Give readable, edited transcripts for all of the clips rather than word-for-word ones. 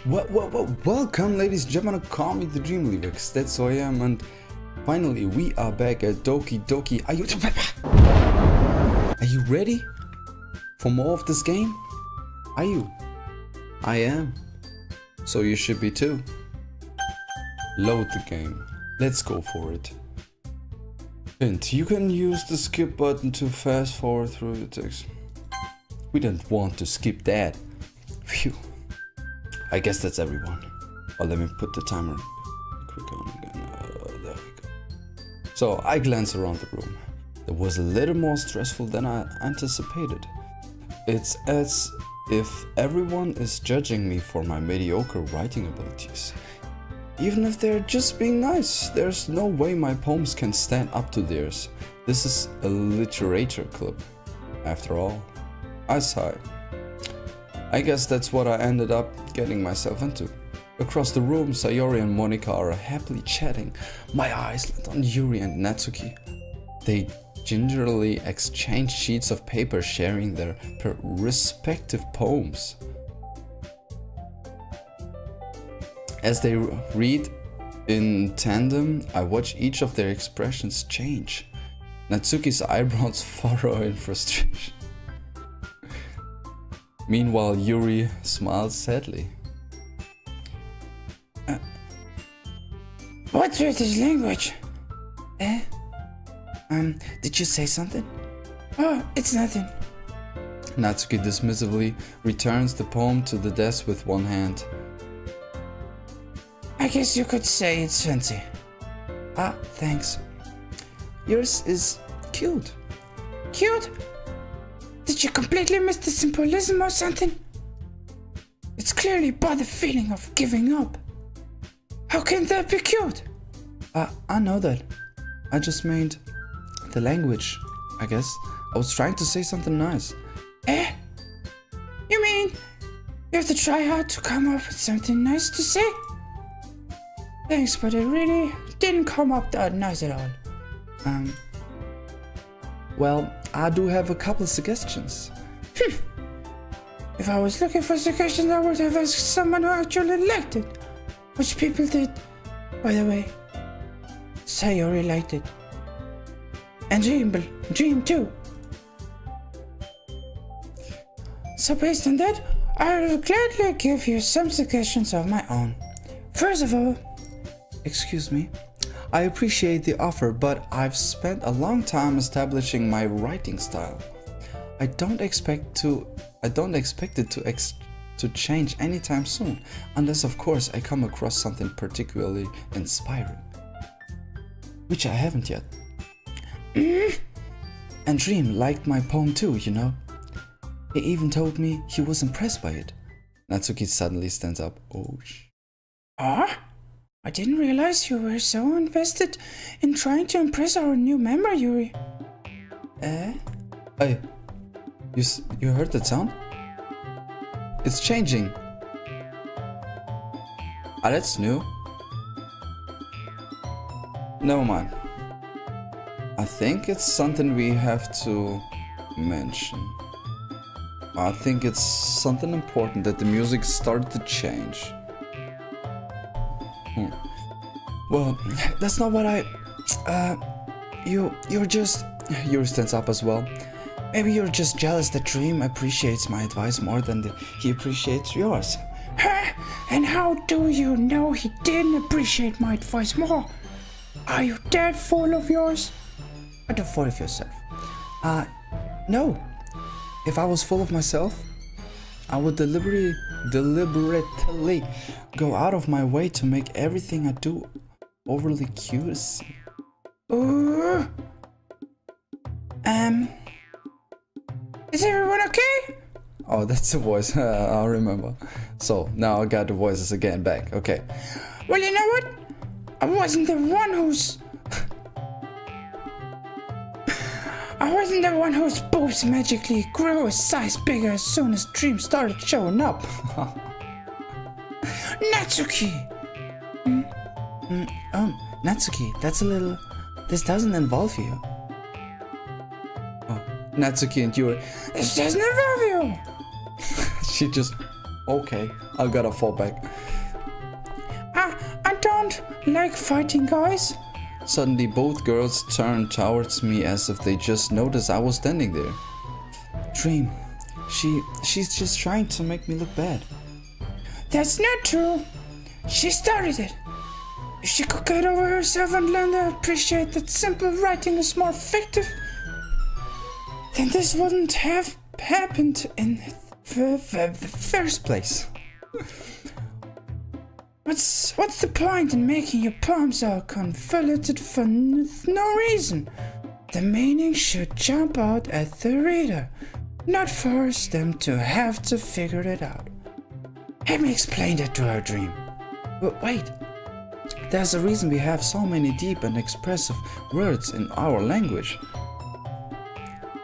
Welcome, ladies and gentlemen, call me the Dream Leaver, 'cause that's who I am, and finally we are back at Doki Doki. Are you ready for more of this game? Are you? I am. So you should be too. Load the game. Let's go for it. Hint, you can use the skip button to fast forward through the text. We don't want to skip that. Phew. I guess that's everyone. Oh, let me put the timer quick on again. There we go. So I glanced around the room. It was a little more stressful than I anticipated. It's as if everyone is judging me for my mediocre writing abilities. Even if they're just being nice, there's no way my poems can stand up to theirs. This is a literature club, after all. I sigh. I guess that's what I ended up getting myself into. Across the room, Sayori and Monika are happily chatting. My eyes land on Yuri and Natsuki. They gingerly exchange sheets of paper, sharing their respective poems. As they read in tandem, I watch each of their expressions change. Natsuki's eyebrows furrow in frustration. Meanwhile, Yuri smiles sadly. What's with this language? Did you say something? Oh, it's nothing. Natsuki dismissively returns the poem to the desk with one hand. I guess you could say it's fancy. Ah, thanks. Yours is cute. Cute? Did you completely miss the symbolism or something? It's clearly about the feeling of giving up. How can that be cute? I know that. I just meant the language, I guess. I was trying to say something nice. You mean you have to try hard to come up with something nice to say? Thanks, but it really didn't come up that nice at all. Well, I do have a couple of suggestions. If I was looking for suggestions, I would have asked someone who actually liked it. Which people did, by the way. Sayori liked it. And Dream too. So based on that, I will gladly give you some suggestions of my own. First of all, excuse me. I appreciate the offer, but I've spent a long time establishing my writing style. I don't expect it to change anytime soon, unless of course I come across something particularly inspiring. Which I haven't yet. And Dream liked my poem too, you know. He even told me he was impressed by it. Natsuki suddenly stands up. Oh, I didn't realize you were so invested in trying to impress our new member, Yuri. Hey, you heard that sound? It's changing. Ah, that's new. Never mind. I think it's something we have to mention. I think it's something important that the music started to change. Well, that's not what you're just... Yuri stands up as well. Maybe you're just jealous that Dream appreciates my advice more than he appreciates yours. And how do you know he didn't appreciate my advice more? Are you that full of yours? Are you full of yourself? No. If I was full of myself, I would deliberately go out of my way to make everything I do overly cute. Is everyone okay? Oh, that's the voice. I'll remember. So now I got the voices again back. Okay. Well, you know what? I wasn't the one whose boobs magically grew a size bigger as soon as Dream started showing up. Natsuki! Natsuki, that's a little... This doesn't involve you. Oh, Natsuki and Yuri. This doesn't involve you! She just Okay, I gotta fall back. I don't like fighting, guys. Suddenly both girls turned towards me as if they just noticed I was standing there. Dream, she's just trying to make me look bad. That's not true. She started it. If she could get over herself and learn to appreciate that simple writing is more effective, then this wouldn't have happened in the first place. What's the point in making your poems all convoluted for no reason? The meaning should jump out at the reader, not force them to have to figure it out. Let me explain that to her, Dream. But wait, there's a reason we have so many deep and expressive words in our language.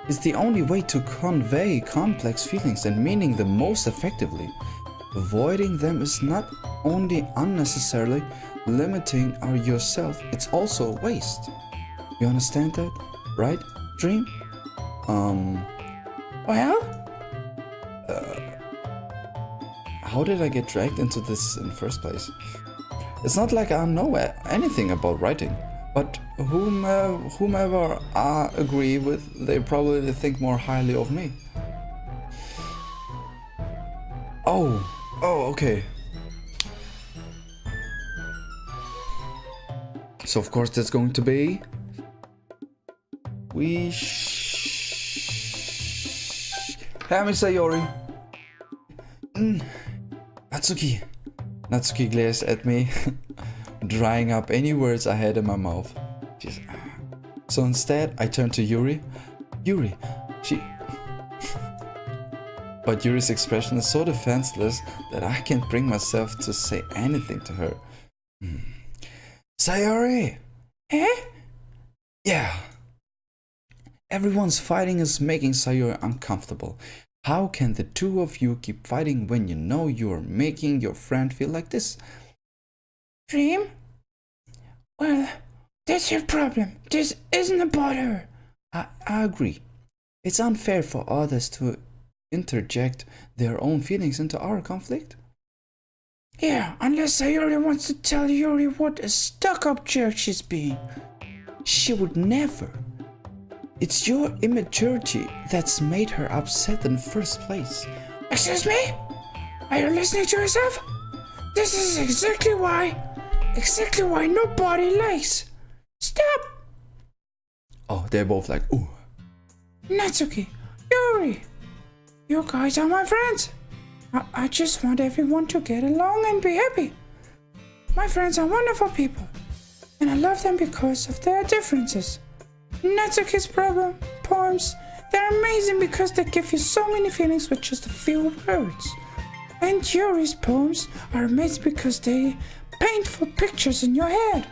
It's the only way to convey complex feelings and meaning the most effectively. Avoiding them is not only unnecessarily limiting yourself, it's also a waste. You understand that, right, Dream? Well? How did I get dragged into this in the first place? It's not like I know anything about writing, but whomever I agree with, they probably think more highly of me. Oh, okay. So of course that's going to be... Hear me, Sayori. Natsuki glares at me, drying up any words I had in my mouth. So instead, I turn to Yuri. But Yuri's expression is so defenseless that I can't bring myself to say anything to her. Sayori! Eh? Yeah. Everyone's fighting is making Sayori uncomfortable. How can the two of you keep fighting when you know you're making your friend feel like this? Dream? Well, that's your problem. This isn't about her. I agree. It's unfair for others to interject their own feelings into our conflict. Yeah, unless Sayori wants to tell Yuri what a stuck-up jerk she's being. She would never. It's your immaturity that's made her upset in the first place. Excuse me? Are you listening to yourself? This is exactly why nobody likes. Stop! Oh, they're both like, ooh. Natsuki, Yuri, you guys are my friends. I just want everyone to get along and be happy. My friends are wonderful people, and I love them because of their differences. Natsuki's poems, they're amazing because they give you so many feelings with just a few words. And Yuri's poems are amazing because they paint full pictures in your head.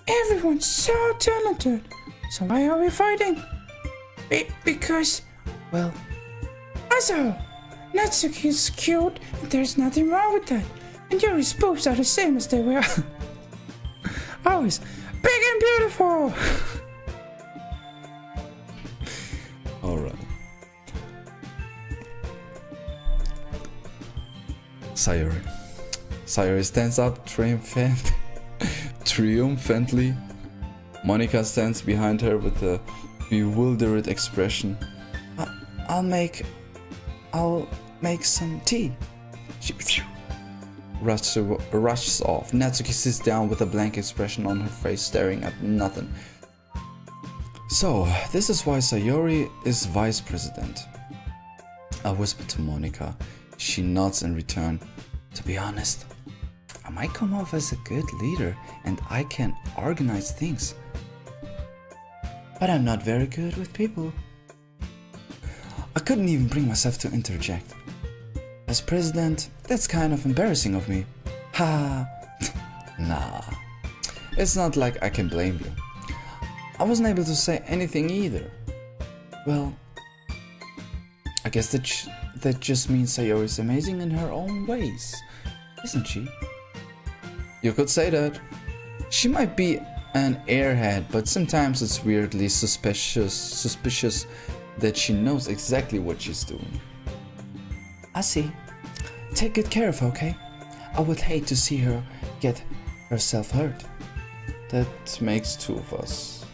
Everyone's so talented. So why are we fighting? Because, well, also, Natsuki is cute and there's nothing wrong with that. And Yuri's boobs are the same as they were. Always big and beautiful. Alright. Sayori stands up triumphantly. Monika stands behind her with a bewildered expression. I'll make some tea. She rushes off. Natsuki sits down with a blank expression on her face, staring at nothing. So, this is why Sayori is vice president. I whisper to Monika. She nods in return. To be honest, I might come off as a good leader and I can organize things. But I'm not very good with people. I couldn't even bring myself to interject. As president, that's kind of embarrassing of me. Ha! Nah. It's not like I can blame you. I wasn't able to say anything either. Well, I guess that just means Sayori is amazing in her own ways, isn't she? You could say that. She might be an airhead, but sometimes it's weirdly suspicious that she knows exactly what she's doing. I see. Take good care of her, okay? I would hate to see her get herself hurt. That makes two of us.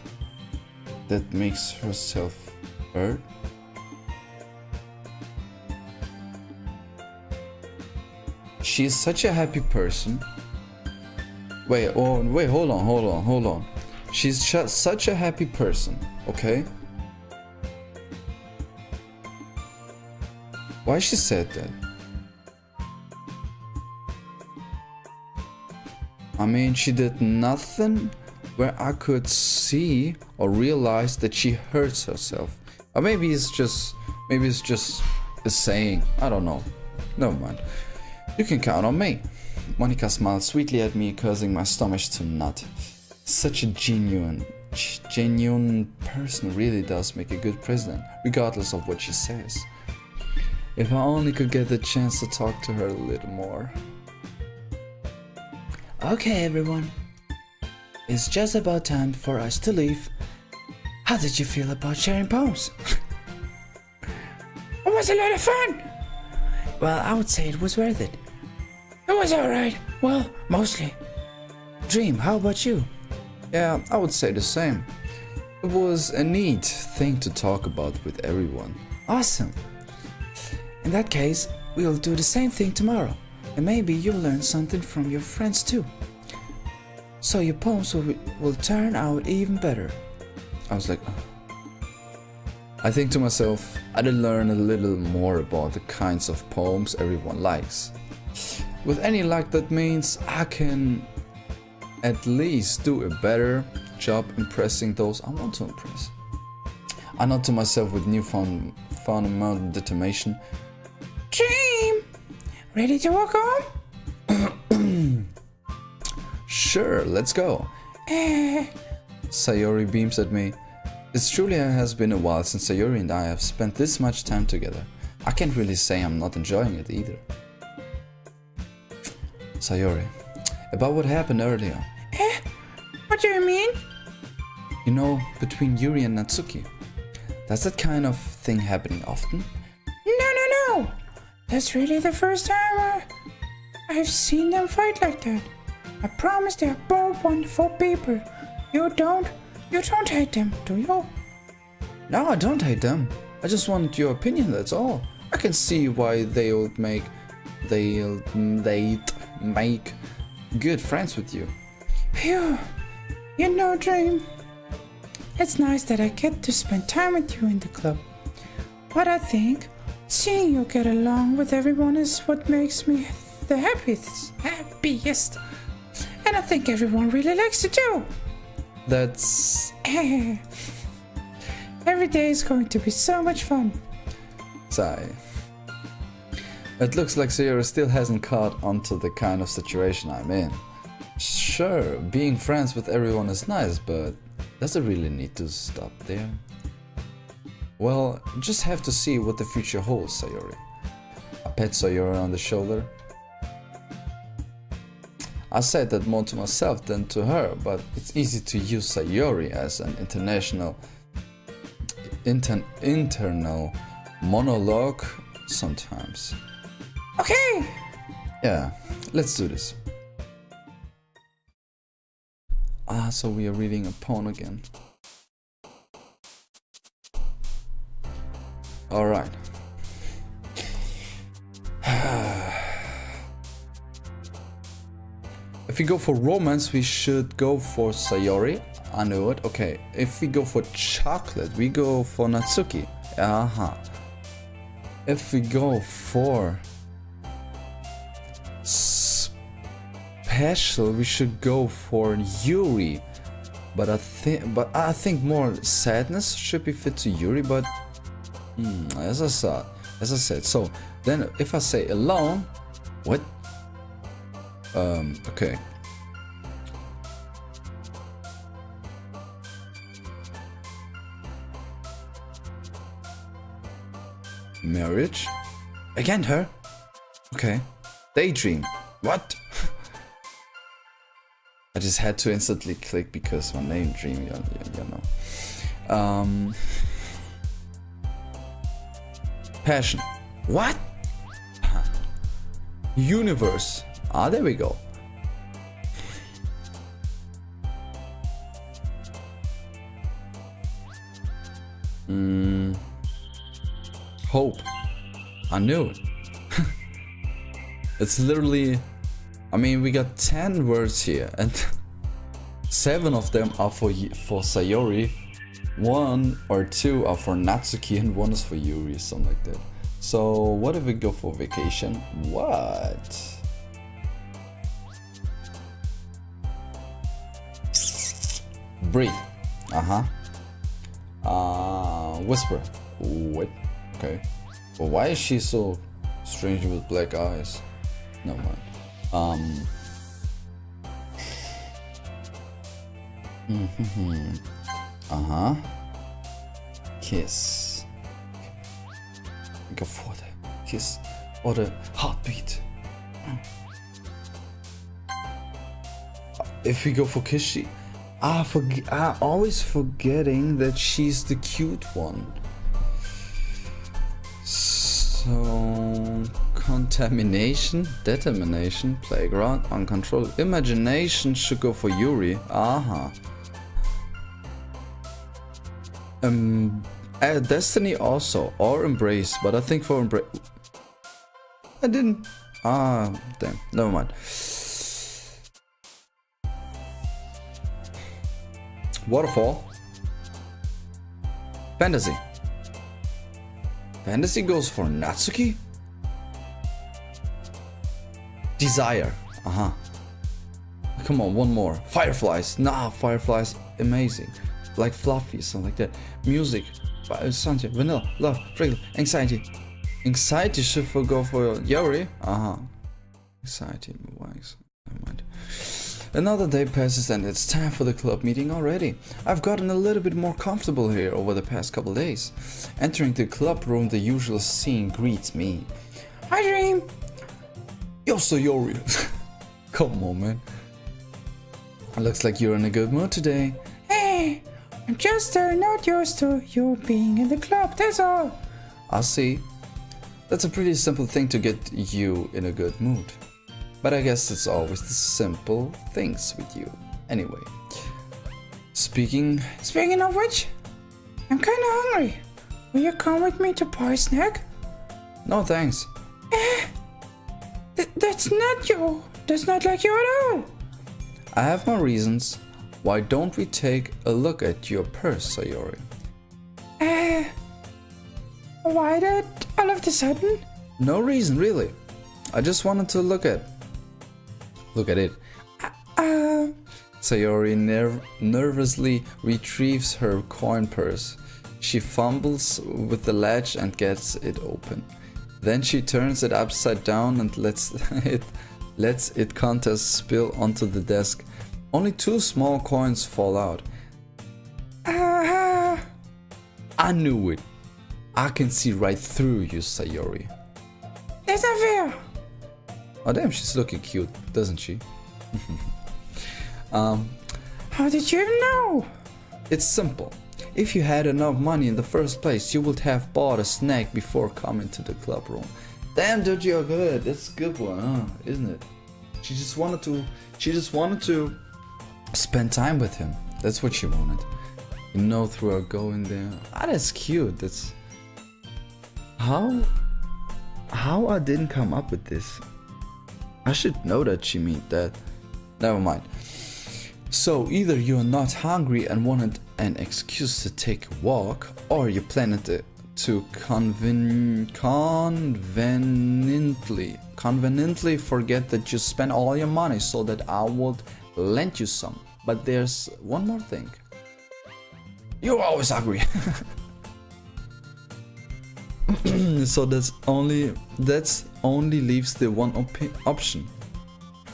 That makes herself hurt? She is such a happy person. Wait, hold on. She's such a happy person, okay? Why she said that? I mean, she did nothing where I could see or realize that she hurts herself. Or maybe it's just a saying. I don't know. Never mind. You can count on me. Monika smiled sweetly at me, causing my stomach to nut. Such a genuine person really does make a good president, regardless of what she says. If I only could get the chance to talk to her a little more. Okay, everyone. It's just about time for us to leave. How did you feel about sharing poems? It was a lot of fun. Well, I would say it was worth it. It was alright. Well, mostly. Dream, how about you? Yeah, I would say the same. It was a neat thing to talk about with everyone. Awesome. In that case, we'll do the same thing tomorrow. And maybe you'll learn something from your friends too. So your poems will turn out even better. I was like, I think to myself, I did learn a little more about the kinds of poems everyone likes. With any luck, that means I can at least do a better job impressing those I want to impress. I nod to myself with newfound amount of determination. Dream! Ready to walk home? Sure, let's go. Sayori beams at me. It truly has been a while since Sayori and I have spent this much time together. I can't really say I'm not enjoying it either. Sayori, about what happened earlier. What do you mean? You know, between Yuri and Natsuki. Does that kind of thing happening often? No. That's really the first time I've seen them fight like that. I promise they're both wonderful people. You don't hate them, do you? No, I don't hate them. I just want your opinion, that's all. I can see why they'd make good friends with you. Phew. You know, Dream, it's nice that I get to spend time with you in the club. But I think seeing you get along with everyone is what makes me the happiest. And I think everyone really likes it too. That's... Every day is going to be so much fun. Sigh. It looks like Sayori still hasn't caught onto the kind of situation I'm in. Sure, being friends with everyone is nice, but does it really need to stop there? Well, just have to see what the future holds, Sayori. I pat Sayori on the shoulder. I said that more to myself than to her, but it's easy to use Sayori as an internal monologue sometimes. Okay! Yeah, let's do this. So we are reading a poem again. Alright. If we go for romance, we should go for Sayori. I knew it. Okay. If we go for chocolate, we go for Natsuki. If we go for special, we should go for Yuri. But I think more sadness should be fit to Yuri. But as I said. So then, if I say alone, what? Okay. Marriage? Again her? Okay. Daydream. What? I just had to instantly click because my name Dream, you know. Passion. What? Universe. Ah, there we go. Hope. I knew it. It's literally, I mean, we got 10 words here and 7 of them are for Sayori, 1 or 2 are for Natsuki, and 1 is for Yuri, something like that. So what if we go for vacation? What? Breathe. Whisper. What? Okay. But why is she so strange with black eyes? No mind. Kiss. Go for the kiss or the heartbeat. If we go for kiss, she always forgetting that she's the cute one. So contamination, determination, playground, uncontrolled, imagination should go for Yuri. Destiny also, or embrace, but I think for embrace I didn't. Damn, never mind. Waterfall. Fantasy. Fantasy goes for Natsuki. Desire. Come on, one more. Fireflies. Nah, fireflies, amazing. Like fluffy, something like that. Music. Sunshine, vanilla, love, fragrance, anxiety. Anxiety should go for Yuri. Anxiety, never mind. Another day passes and it's time for the club meeting already. I've gotten a little bit more comfortable here over the past couple days. Entering the club room, the usual scene greets me. Hi, Dream. Yo, Sayori. Come on, man. Looks like you're in a good mood today. Hey, I'm just not used to you being in the club, that's all. I see. That's a pretty simple thing to get you in a good mood. But I guess it's always the simple things with you. Anyway. Speaking of which, I'm kinda hungry. Will you come with me to buy a snack? No thanks. That's not you. That's not like you at all. I have my reasons. Why don't we take a look at your purse, Sayori? Why that all of a sudden? No reason, really. I just wanted to look at it. Sayori nervously retrieves her coin purse. She fumbles with the latch and gets it open. Then she turns it upside down and lets its contents spill onto the desk. Only 2 small coins fall out. I knew it. I can see right through you, Sayori. That's not fair. Oh damn, she's looking cute, doesn't she? How did you know? It's simple. If you had enough money in the first place, you would have bought a snack before coming to the club room. Damn, dude, you're good. That's a good one, isn't it? She just wanted to spend time with him. That's what she wanted. You know, through her going there. That's cute. That's how I didn't come up with this. I should know that she meant that. Never mind. So either you're not hungry and wanted an excuse to take a walk, or you planned to conveniently forget that you spent all your money so that I would lend you some. But there's one more thing. You're always hungry. So that's only leaves the one option.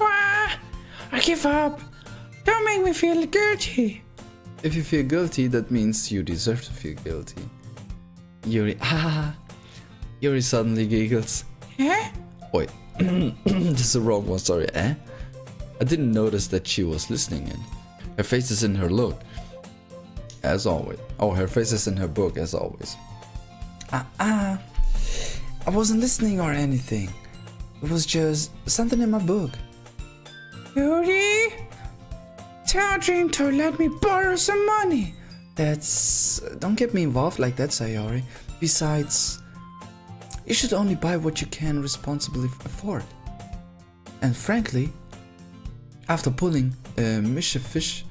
I give up. Don't make me feel guilty. If you feel guilty, that means you deserve to feel guilty. Yuri suddenly giggles. Wait, this is the wrong one, sorry, I didn't notice that she was listening in. Her face is in her look, as always. Oh, her face is in her book, as always. I wasn't listening or anything. It was just something in my book. Yuri, tell Dream to let me borrow some money. Don't get me involved like that, Sayori. Besides, you should only buy what you can responsibly afford. And frankly, after pulling a mischievous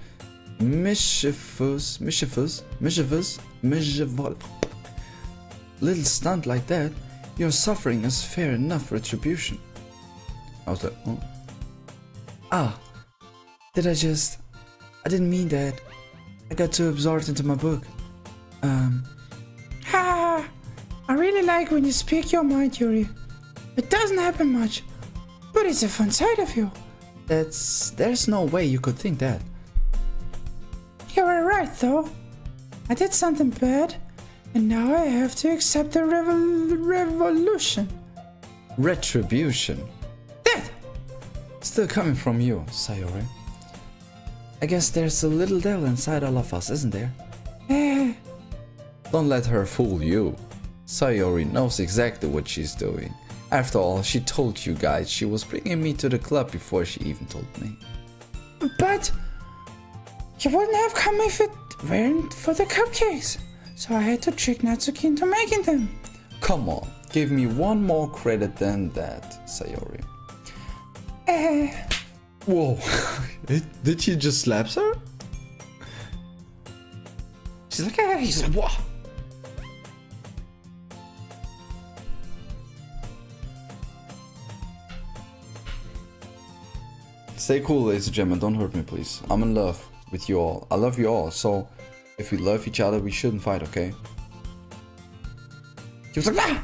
little stunt like that, your suffering is fair enough retribution. I was like, oh. Ah, I didn't mean that. I got too absorbed into my book. Ha! I really like when you speak your mind, Yuri. It doesn't happen much, but it's a fun side of you. There's no way you could think that. You were right, though. I did something bad, and now I have to accept the revolution. Retribution. That! Still coming from you, Sayori. I guess there's a little devil inside all of us, isn't there? Don't let her fool you. Sayori knows exactly what she's doing. After all, she told you guys she was bringing me to the club before she even told me. But you wouldn't have come if it weren't for the cupcakes. So I had to trick Natsuki into making them. Come on, give me one more credit than that, Sayori. Whoa, did she just slap her? She's like, he's like, what? Stay cool, ladies and gentlemen, don't hurt me please. I'm in love with you all. I love you all, so if we love each other, we shouldn't fight, okay? He was like, ah!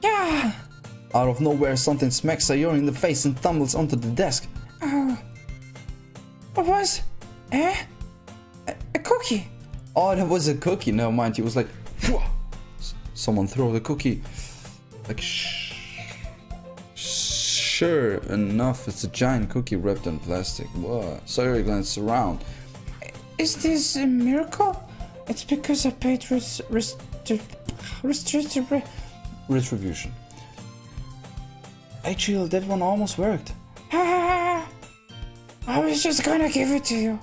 Yeah! Out of nowhere, something smacks Sayori in the face and tumbles onto the desk. What was? A cookie. Oh, that was a cookie. Never mind. He was like, Phew! Someone throw the cookie. Like, sure enough, it's a giant cookie wrapped in plastic. What? Sayori glanced around. Is this a miracle? It's because I paid retribution. Actually, that one almost worked. I was just gonna give it to you,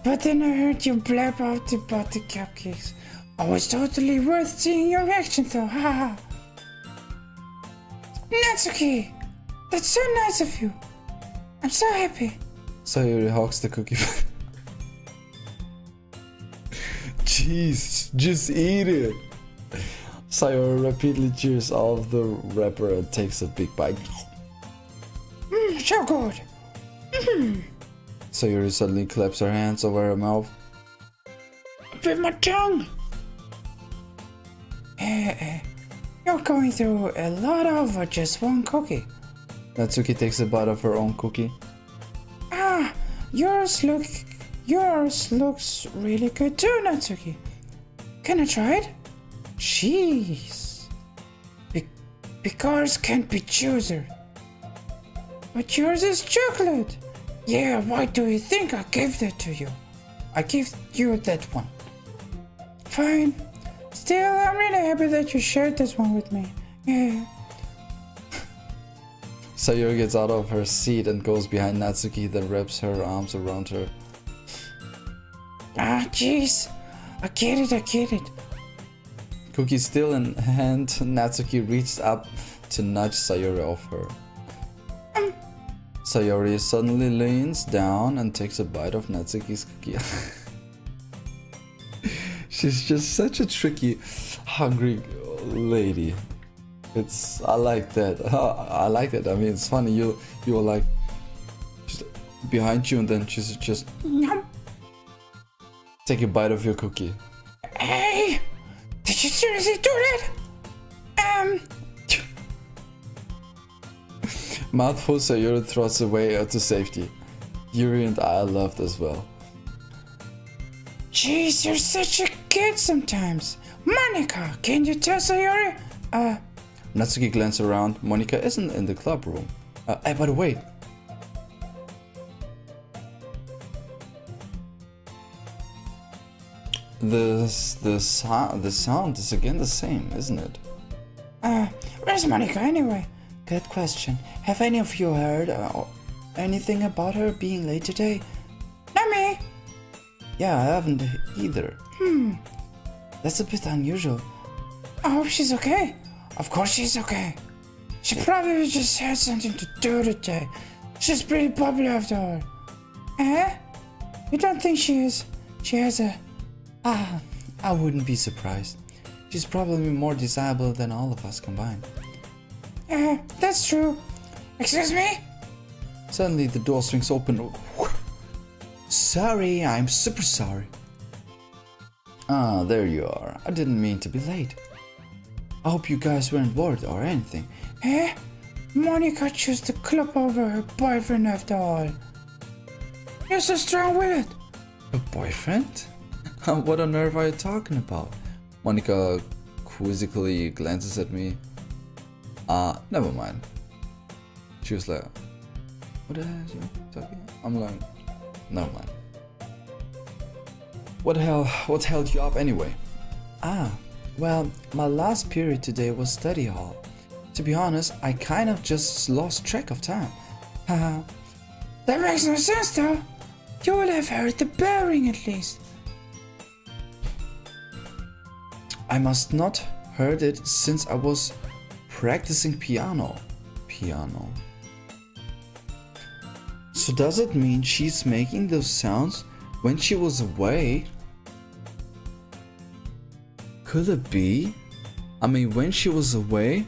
but then I heard you blab out about the cupcakes. I was totally worth seeing your reaction though. Natsuki, that's so nice of you. I'm so happy. Sayori hugs the cookie. Jeez, just eat it. Sayori repeatedly cheers off the wrapper and takes a big bite. So good. Sayori suddenly claps her hands over her mouth. With my tongue. You're going through a lot over just one cookie. Natsuki takes a bite of her own cookie. Yours looks really good too, Natsuki. Can I try it? Jeez. Because can't be chooser. But yours is chocolate. Yeah, why do you think I gave that to you? I gave you that one. Fine. Still, I'm really happy that you shared this one with me. Yeah. Sayori gets out of her seat and goes behind Natsuki, then wraps her arms around her. Jeez. I get it. Cookie still in hand, Natsuki reached up to nudge Sayori off her. Sayori suddenly leans down and takes a bite of Natsuki's cookie. She's just such a tricky, hungry lady. I like that. I like it. I mean, it's funny. You're like just behind you, and then she's just take a bite of your cookie. Hey, did you seriously do that? Mouthful, Sayori throws away to safety. Yuri and I laughed as well. Jeez, you're such a kid sometimes. Monika, can you tell Sayori? Natsuki glanced around. Monika isn't in the club room. Hey, by the way. The sound is again the same, isn't it? Where's Monika anyway? Good question. Have any of you heard anything about her being late today? Not me. Yeah, I haven't either. That's a bit unusual. I hope she's okay. Of course she's okay. She probably just had something to do today. She's pretty popular after all. Eh? You don't think she is? She has a... I wouldn't be surprised. She's probably more desirable than all of us combined. That's true. Excuse me? Suddenly the door swings open. Sorry, I'm super sorry. Ah, there you are. I didn't mean to be late. I hope you guys weren't worried or anything. Monika chose the club over her boyfriend after all. You're so strong-willed. A boyfriend? What on earth are you talking about? Monika quizzically glances at me. Never mind. She was like, what the hell are you talking about? I'm like, never mind. What held you up anyway? Well, my last period today was study hall. To be honest, I kind of just lost track of time. Haha. That makes no sense though. You will have heard the bell ring at least. I must not heard it since I was practicing piano. So does it mean she's making those sounds when she was away? Could it be? I mean, when she was away,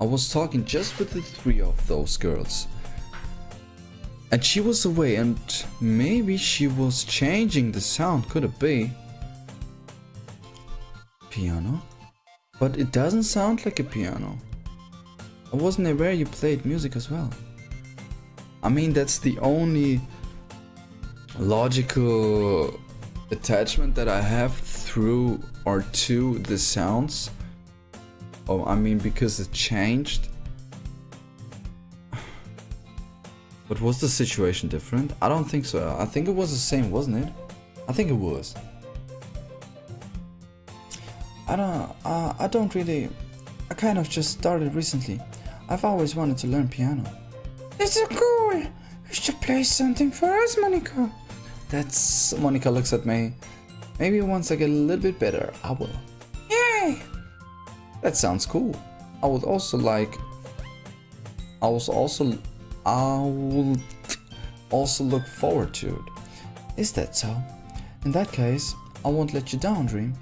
I was talking just with the 3 of those girls. And she was away and maybe she was changing the sound, could it be? Piano? But it doesn't sound like a piano. I wasn't aware you played music as well. I mean, that's the only logical attachment that I have through or to the sounds. Oh, I mean, because it changed. But was the situation different? I don't think so. I think it was the same, wasn't it? I think it was. I don't really... I kind of just started recently. I've always wanted to learn piano. That's so cool! You should play something for us, Monika. That's... Monika looks at me. Maybe once I get a little bit better, I will. Yay! That sounds cool. I would also like... I will also look forward to it. Is that so? In that case, I won't let you down, Dream.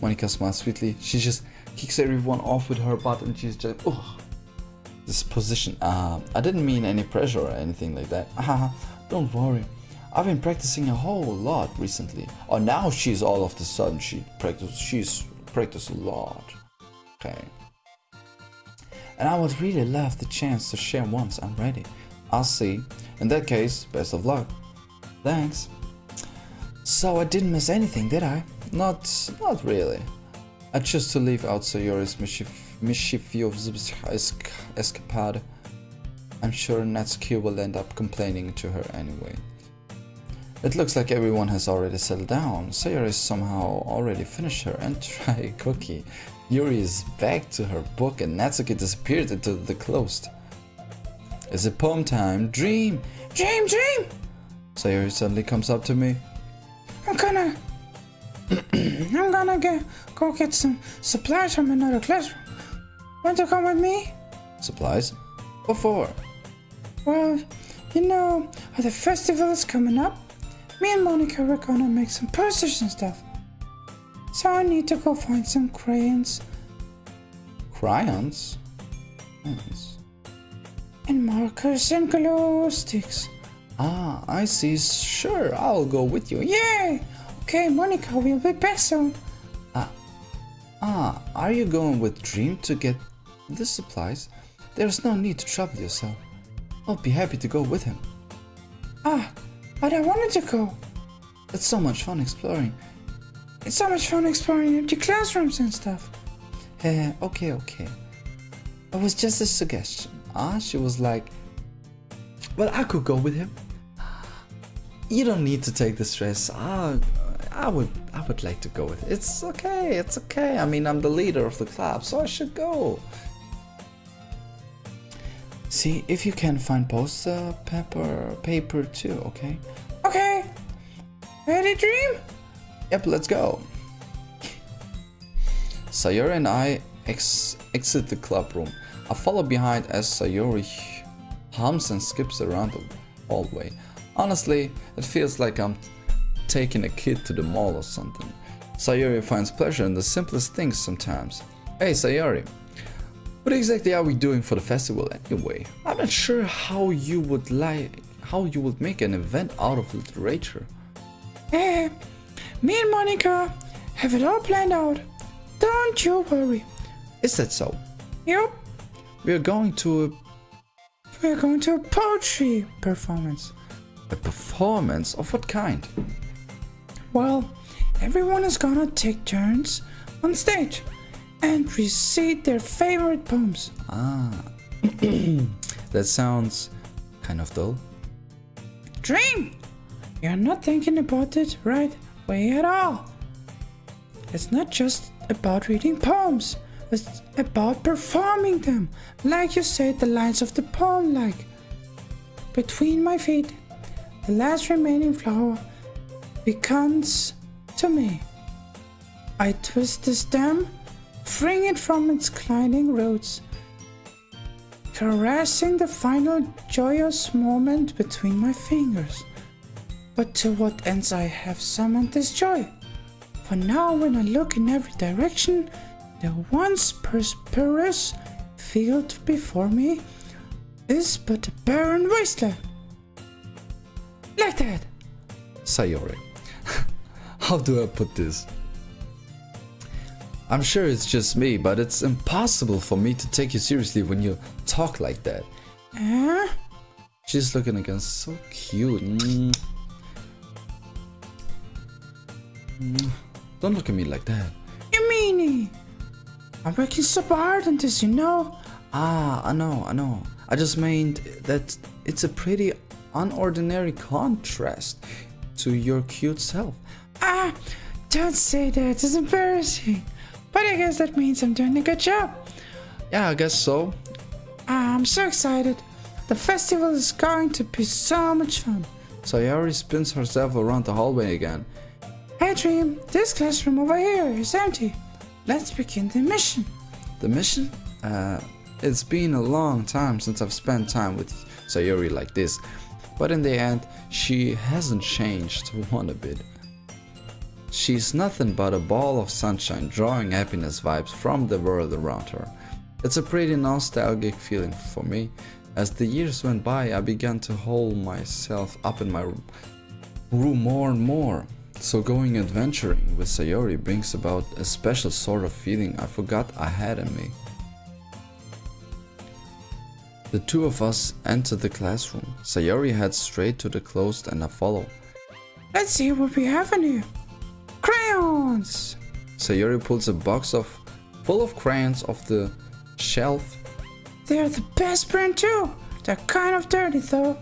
Monika smiles sweetly. She just kicks everyone off with her butt and she's just... This position. I didn't mean any pressure or anything like that. Don't worry. I've been practicing a whole lot recently. Oh, now she's all of a sudden she's practiced a lot. Okay. And I would really love the chance to share once I'm ready. I'll see. In that case, best of luck. Thanks. So I didn't miss anything, did I? Not really. I chose to leave out Sayori's mischievous escapade. I'm sure Natsuki will end up complaining to her anyway. It looks like everyone has already settled down. Sayori somehow already finished her entire cookie. Yuri is back to her book and Natsuki disappeared into the closed. Is it poem time? Dream! Dream! Sayori suddenly comes up to me. I'm gonna go get some supplies from another classroom. Want to come with me? Supplies? What for? Well, you know how the festival is coming up. Me and Monika were gonna make some posters and stuff. So I need to go find some crayons. Crayons? Yes. And markers and glow sticks. Ah, I see. Sure, I'll go with you. Yay! Okay, Monika, we'll be back soon. Are you going with Dream to get the supplies? There's no need to trouble yourself. I'll be happy to go with him. But I wanted to go. It's so much fun exploring. It's so much fun exploring empty classrooms and stuff. Okay. It was just a suggestion. She was like, well, I could go with him. You don't need to take the stress. I would like to go with it. It's okay. I mean, I'm the leader of the club, so I should go. See if you can find poster paper too, okay? Okay. Ready, Dream? Yep, let's go. Sayori and I exit the club room. I follow behind as Sayori hums and skips around the hallway. Honestly, it feels like I'm taking a kid to the mall or something. Sayori finds pleasure in the simplest things sometimes. Hey Sayori, what exactly are we doing for the festival anyway? I'm not sure how you would make an event out of literature. Hey, me and Monika have it all planned out. Don't you worry. Is that so? Yep. We're going to a poetry performance. a performance of what kind? Well, everyone is gonna take turns on stage and recite their favorite poems. Ah, that sounds kind of dull. Dream! You're not thinking about it right way at all. It's not just about reading poems. It's about performing them, like you said the lines of the poem, like between my feet, the last remaining flower beckons to me. I twist the stem, freeing it from its climbing roots, caressing the final joyous moment between my fingers. But to what ends I have summoned this joy? For now, when I look in every direction, the once prosperous field before me is but a barren wasteland. Like that. Sayori, how do I put this? I'm sure it's just me, but it's impossible for me to take you seriously when you talk like that. She's looking again so cute. Don't look at me like that. You meanie? I'm working so hard on this, you know. Ah, I know. I just meant that it's a pretty unordinary contrast to your cute self. Ah, don't say that. It's embarrassing. But I guess that means I'm doing a good job. Yeah, I guess so. I'm so excited. The festival is going to be so much fun. Sayori spins herself around the hallway again. Hey Dream, this classroom over here is empty. Let's begin the mission. The mission? It's been a long time since I've spent time with Sayori like this. But in the end, she hasn't changed one a bit. She's nothing but a ball of sunshine, drawing happiness vibes from the world around her. It's a pretty nostalgic feeling for me. As the years went by, I began to hole myself up in my room more and more. So going adventuring with Sayori brings about a special sort of feeling I forgot I had in me. The two of us enter the classroom. Sayori heads straight to the closet and I follow. Let's see what we have in here. Crayons! Sayori pulls a box full of crayons off the shelf. They're the best brand too. They're kind of dirty though.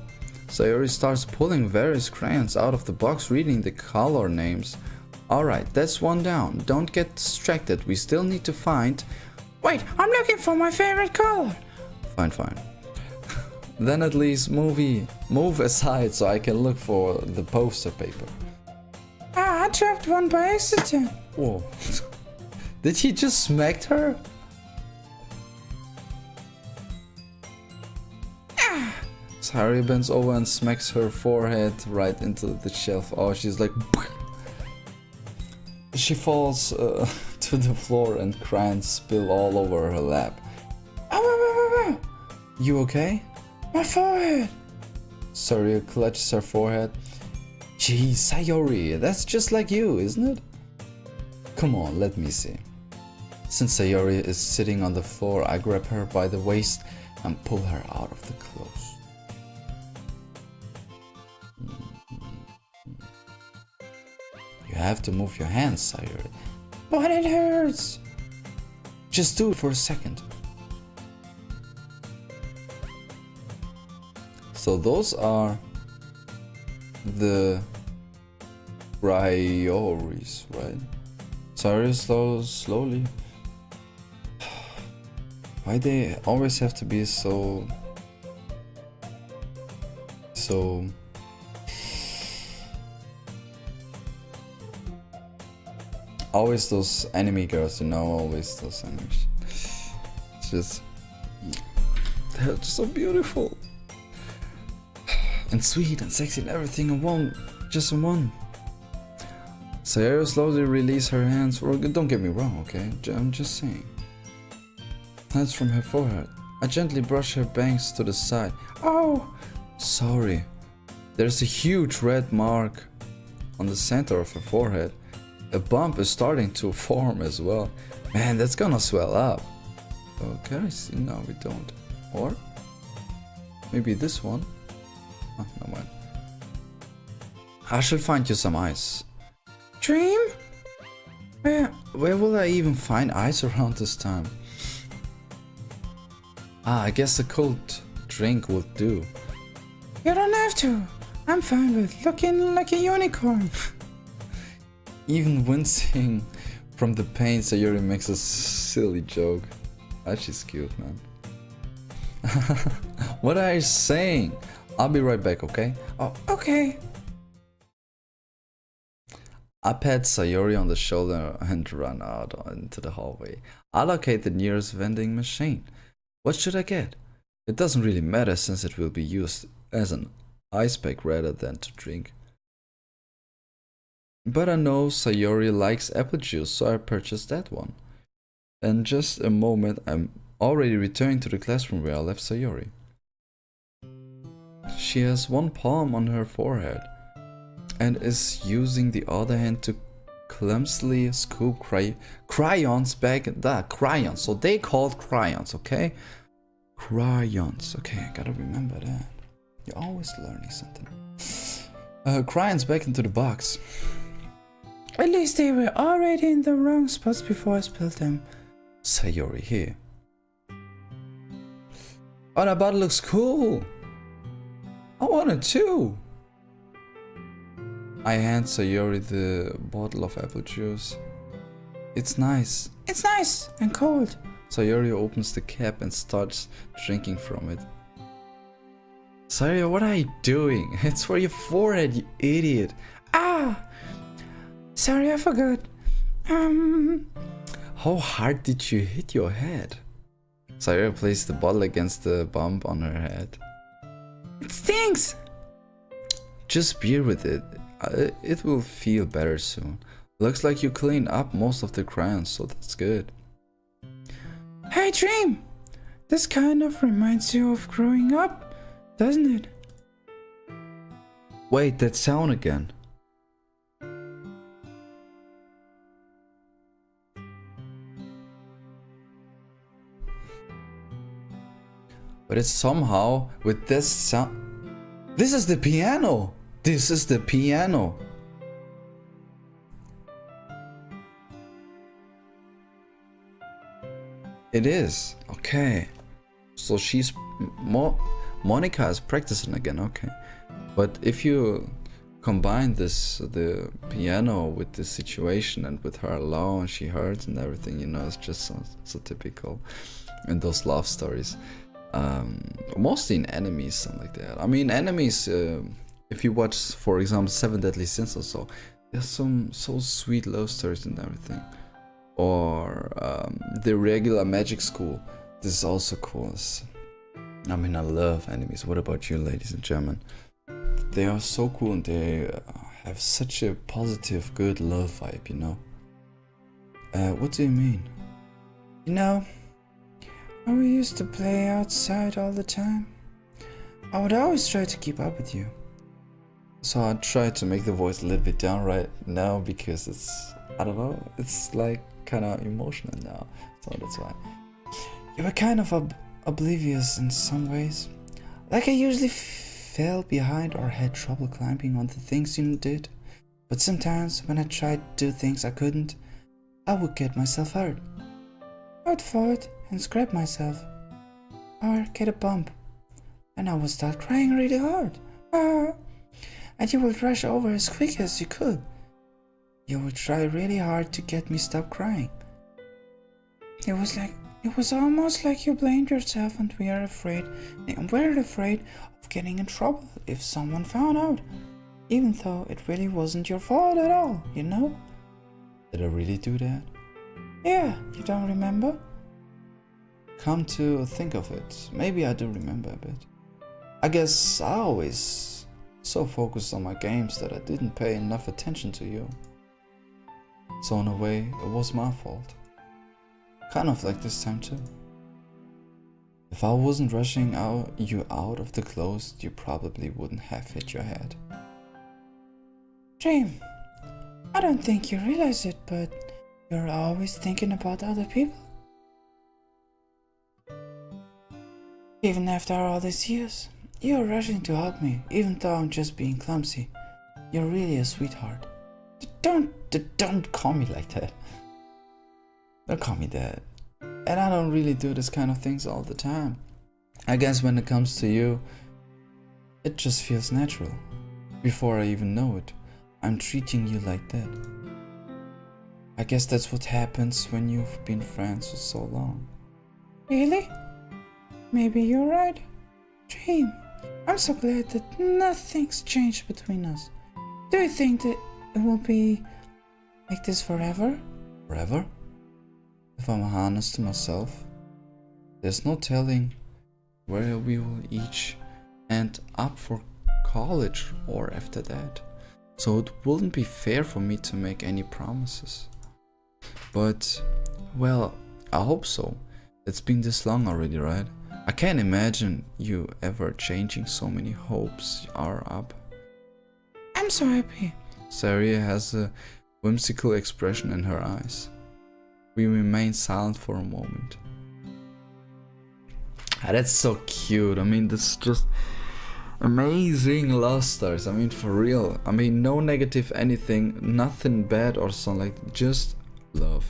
Sayori starts pulling various crayons out of the box, reading the color names. Alright, that's one down. Don't get distracted. We still need to find... Wait, I'm looking for my favorite color. Fine. Then at least move aside so I can look for the poster paper. I dropped one by accident. Whoa. Did he just smack her? Sayori bends over and smacks her forehead right into the shelf. Oh, she's like... She falls to the floor and crayons spill all over her lap. Ow. You okay? My forehead. Sayori clutches her forehead. Gee, Sayori, that's just like you, isn't it? Come on, let me see. Since Sayori is sitting on the floor, I grab her by the waist and pull her out of the clothes. You have to move your hands, Sayori. But it hurts. Just do it for a second. So those are the priorities, right? Sorry, slowly. Why they always have to be so So always those anime girls, you know, always those enemies. It's just, they're just so beautiful and sweet and sexy and everything in one, just in one. Sayori slowly released her hands. Don't get me wrong, okay? I'm just saying. Hands from her forehead. I gently brushed her bangs to the side. Oh, sorry. There's a huge red mark on the center of her forehead. A bump is starting to form as well. Man, that's gonna swell up. Okay, I see. No, we don't. Or maybe this one. Oh, no mind. I shall find you some ice. Dream? Where will I even find ice around this time? Ah, I guess a cold drink will do. You don't have to. I'm fine with looking like a unicorn. Even wincing from the pain, Sayori makes a silly joke. Ah, she's cute, man. What are you saying? I'll be right back, okay? Oh, okay. I pat Sayori on the shoulder and run out into the hallway. I locate the nearest vending machine. What should I get? It doesn't really matter since it will be used as an ice pack rather than to drink. But I know Sayori likes apple juice, so I purchased that one. In just a moment, I'm already returning to the classroom where I left Sayori. She has one palm on her forehead and is using the other hand to clumsily scoop crayons back. Crayons, so they called crayons, okay? Crayons, okay, I gotta remember that. You're always learning something. Crayons back into the box. At least they were already in the wrong spots before I spilled them. Sayori here. Oh, that bottle looks cool. I want it too. I hand Sayori the bottle of apple juice. It's nice. It's nice and cold. Sayori opens the cap and starts drinking from it. Sayori, what are you doing? It's for your forehead, you idiot. Ah! Sorry, I forgot. How hard did you hit your head? Sayori placed the bottle against the bump on her head. It stinks! Just bear with it. It will feel better soon. Looks like you cleaned up most of the crayons, so that's good. Hey, Dream! This kind of reminds you of growing up, doesn't it? Wait, that sound again. But it's somehow with this sound. This is the piano! This is the piano! It is. Okay. So she's... Monika is practicing again, okay. But if you combine this, the piano with this situation and with her alone, she hurts and everything, you know, it's just so typical in those love stories. Mostly in enemies, something like that. I mean, enemies, if you watch, for example, 7 Deadly Sins or so, there's some so sweet love stories and everything. Or the regular magic school, this is also cool. I mean, I love enemies. What about you, ladies and gentlemen? They are so cool and they have such a positive, good love vibe, you know? What do you mean? You know, when we used to play outside all the time, I would always try to keep up with you. So I tried to make the voice a little bit down right now because it's, I don't know, it's like kind of emotional now, so that's why. You were kind of oblivious in some ways. Like I usually fell behind or had trouble climbing on the things you did. But sometimes when I tried to do things I couldn't, I would get myself hurt. I'd fall and scrape myself. Or get a bump. And I would start crying really hard. And you would rush over as quick as you could. You would try really hard to get me stop crying. It was like It was almost like you blamed yourself and we're afraid of getting in trouble if someone found out. Even though it really wasn't your fault at all, you know? Did I really do that? Yeah, you don't remember? Come to think of it, maybe I do remember a bit. I guess I always so focused on my games that I didn't pay enough attention to you. So in a way, it was my fault. Kind of like this time too. If I wasn't rushing you out of the closet, you probably wouldn't have hit your head. Dream, I don't think you realize it, but you're always thinking about other people. Even after all these years, you're rushing to help me, even though I'm just being clumsy. You're really a sweetheart. Don't call me like that. Don't call me that. And I don't really do this kind of things all the time. I guess when it comes to you, it just feels natural. Before I even know it, I'm treating you like that. I guess that's what happens when you've been friends for so long. Really? Maybe you're right. Dream, I'm so glad that nothing's changed between us. Do you think that it will be like this forever? Forever? If I'm honest to myself, there's no telling where we will each end up for college or after that. So it wouldn't be fair for me to make any promises. But, well, I hope so. It's been this long already, right? I can't imagine you ever changing, so many hopes are up. I'm so happy. Saria has a whimsical expression in her eyes. We remain silent for a moment. Ah, that's so cute. I mean, that's just amazing love stories. I mean, for real. I mean, no negative anything, nothing bad or something, like just love.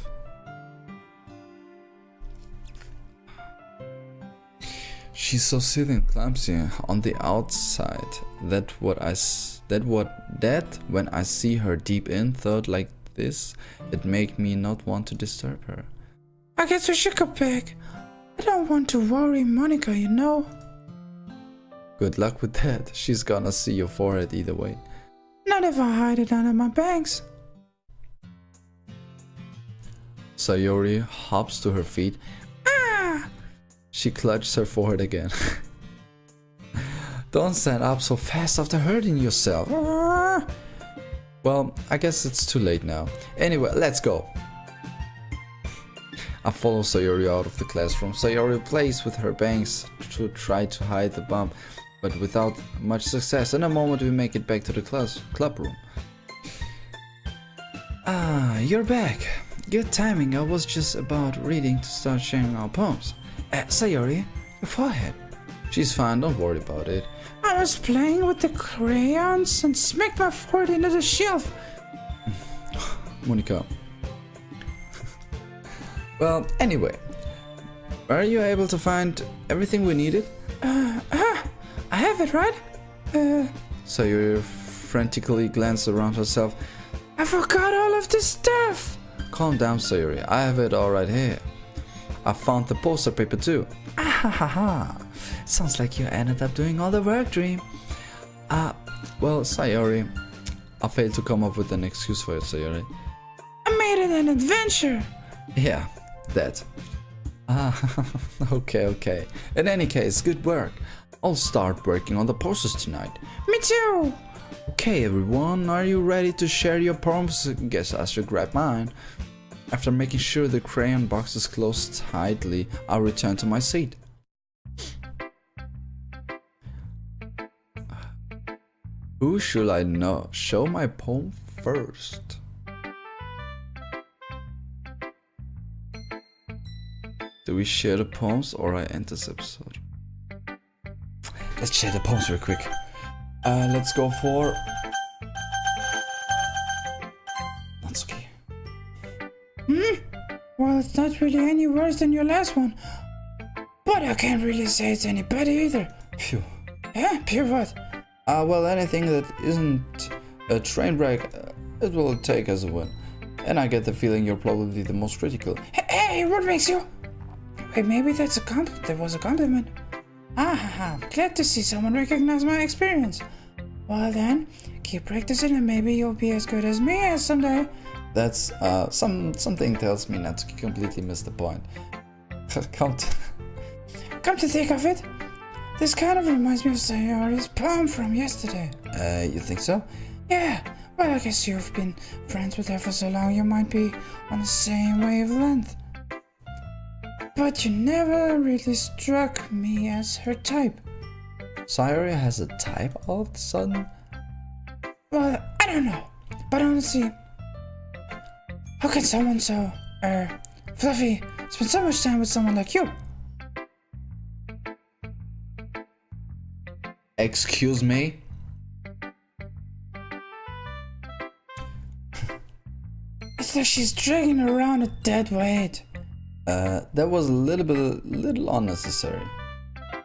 She's so silly and clumsy on the outside that when I see her deep in thought like this, it make me not want to disturb her. I guess we should go back. I don't want to worry Monika, you know. Good luck with that. She's gonna see your forehead either way. Not if I hide it under my bangs. Sayori hops to her feet. Ah! She clutches her forehead again. Don't stand up so fast after hurting yourself. Ah! Well, I guess it's too late now. Anyway, let's go. I follow Sayori out of the classroom. Sayori plays with her bangs to try to hide the bump, but without much success. In a moment we make it back to the club room. Ah, you're back. Good timing. I was just about reading to start sharing our poems. Sayori, your forehead. She's fine, don't worry about it. I was playing with the crayons and smacked my forehead into the shelf. Monika. Well, anyway, were you able to find everything we needed? I have it, right? Sayori frantically glanced around herself. I forgot all of this stuff. Calm down, Sayori. I have it all right here. I found the poster paper too. Ah ha ha ha. Sounds like you ended up doing all the work, Dream. Well, Sayori, I failed to come up with an excuse for it, Sayori. I made it an adventure. Yeah, that. Okay. In any case, good work. I'll start working on the posters tonight. Me too. Okay, everyone, are you ready to share your poems? Guess I should grab mine. After making sure the crayon box is closed tightly, I'll return to my seat. Who should I show my poem first? Do we share the poems or I end this episode? Let's share the poems real quick. Let's go for Natsuki. Well, it's not really any worse than your last one. But I can't really say it's any better either. Phew. Yeah, pure what? Well, anything that isn't a train wreck, it will take as a win. And I get the feeling you're probably the most critical. Hey, what makes you? Okay, maybe that's a compliment. That was a compliment. Ah, glad to see someone recognize my experience. Well then, keep practicing and maybe you'll be as good as me someday. That's something tells me not to completely miss the point. Come to think of it, this kind of reminds me of Sayori's poem from yesterday. You think so? Yeah, well I guess you've been friends with her for so long you might be on the same wavelength. But you never really struck me as her type. Sayori has a type all of a sudden? Well, I don't know. But honestly, how can someone so, fluffy spend so much time with someone like you? Excuse me? It's like she's dragging around a dead weight. That was a little unnecessary.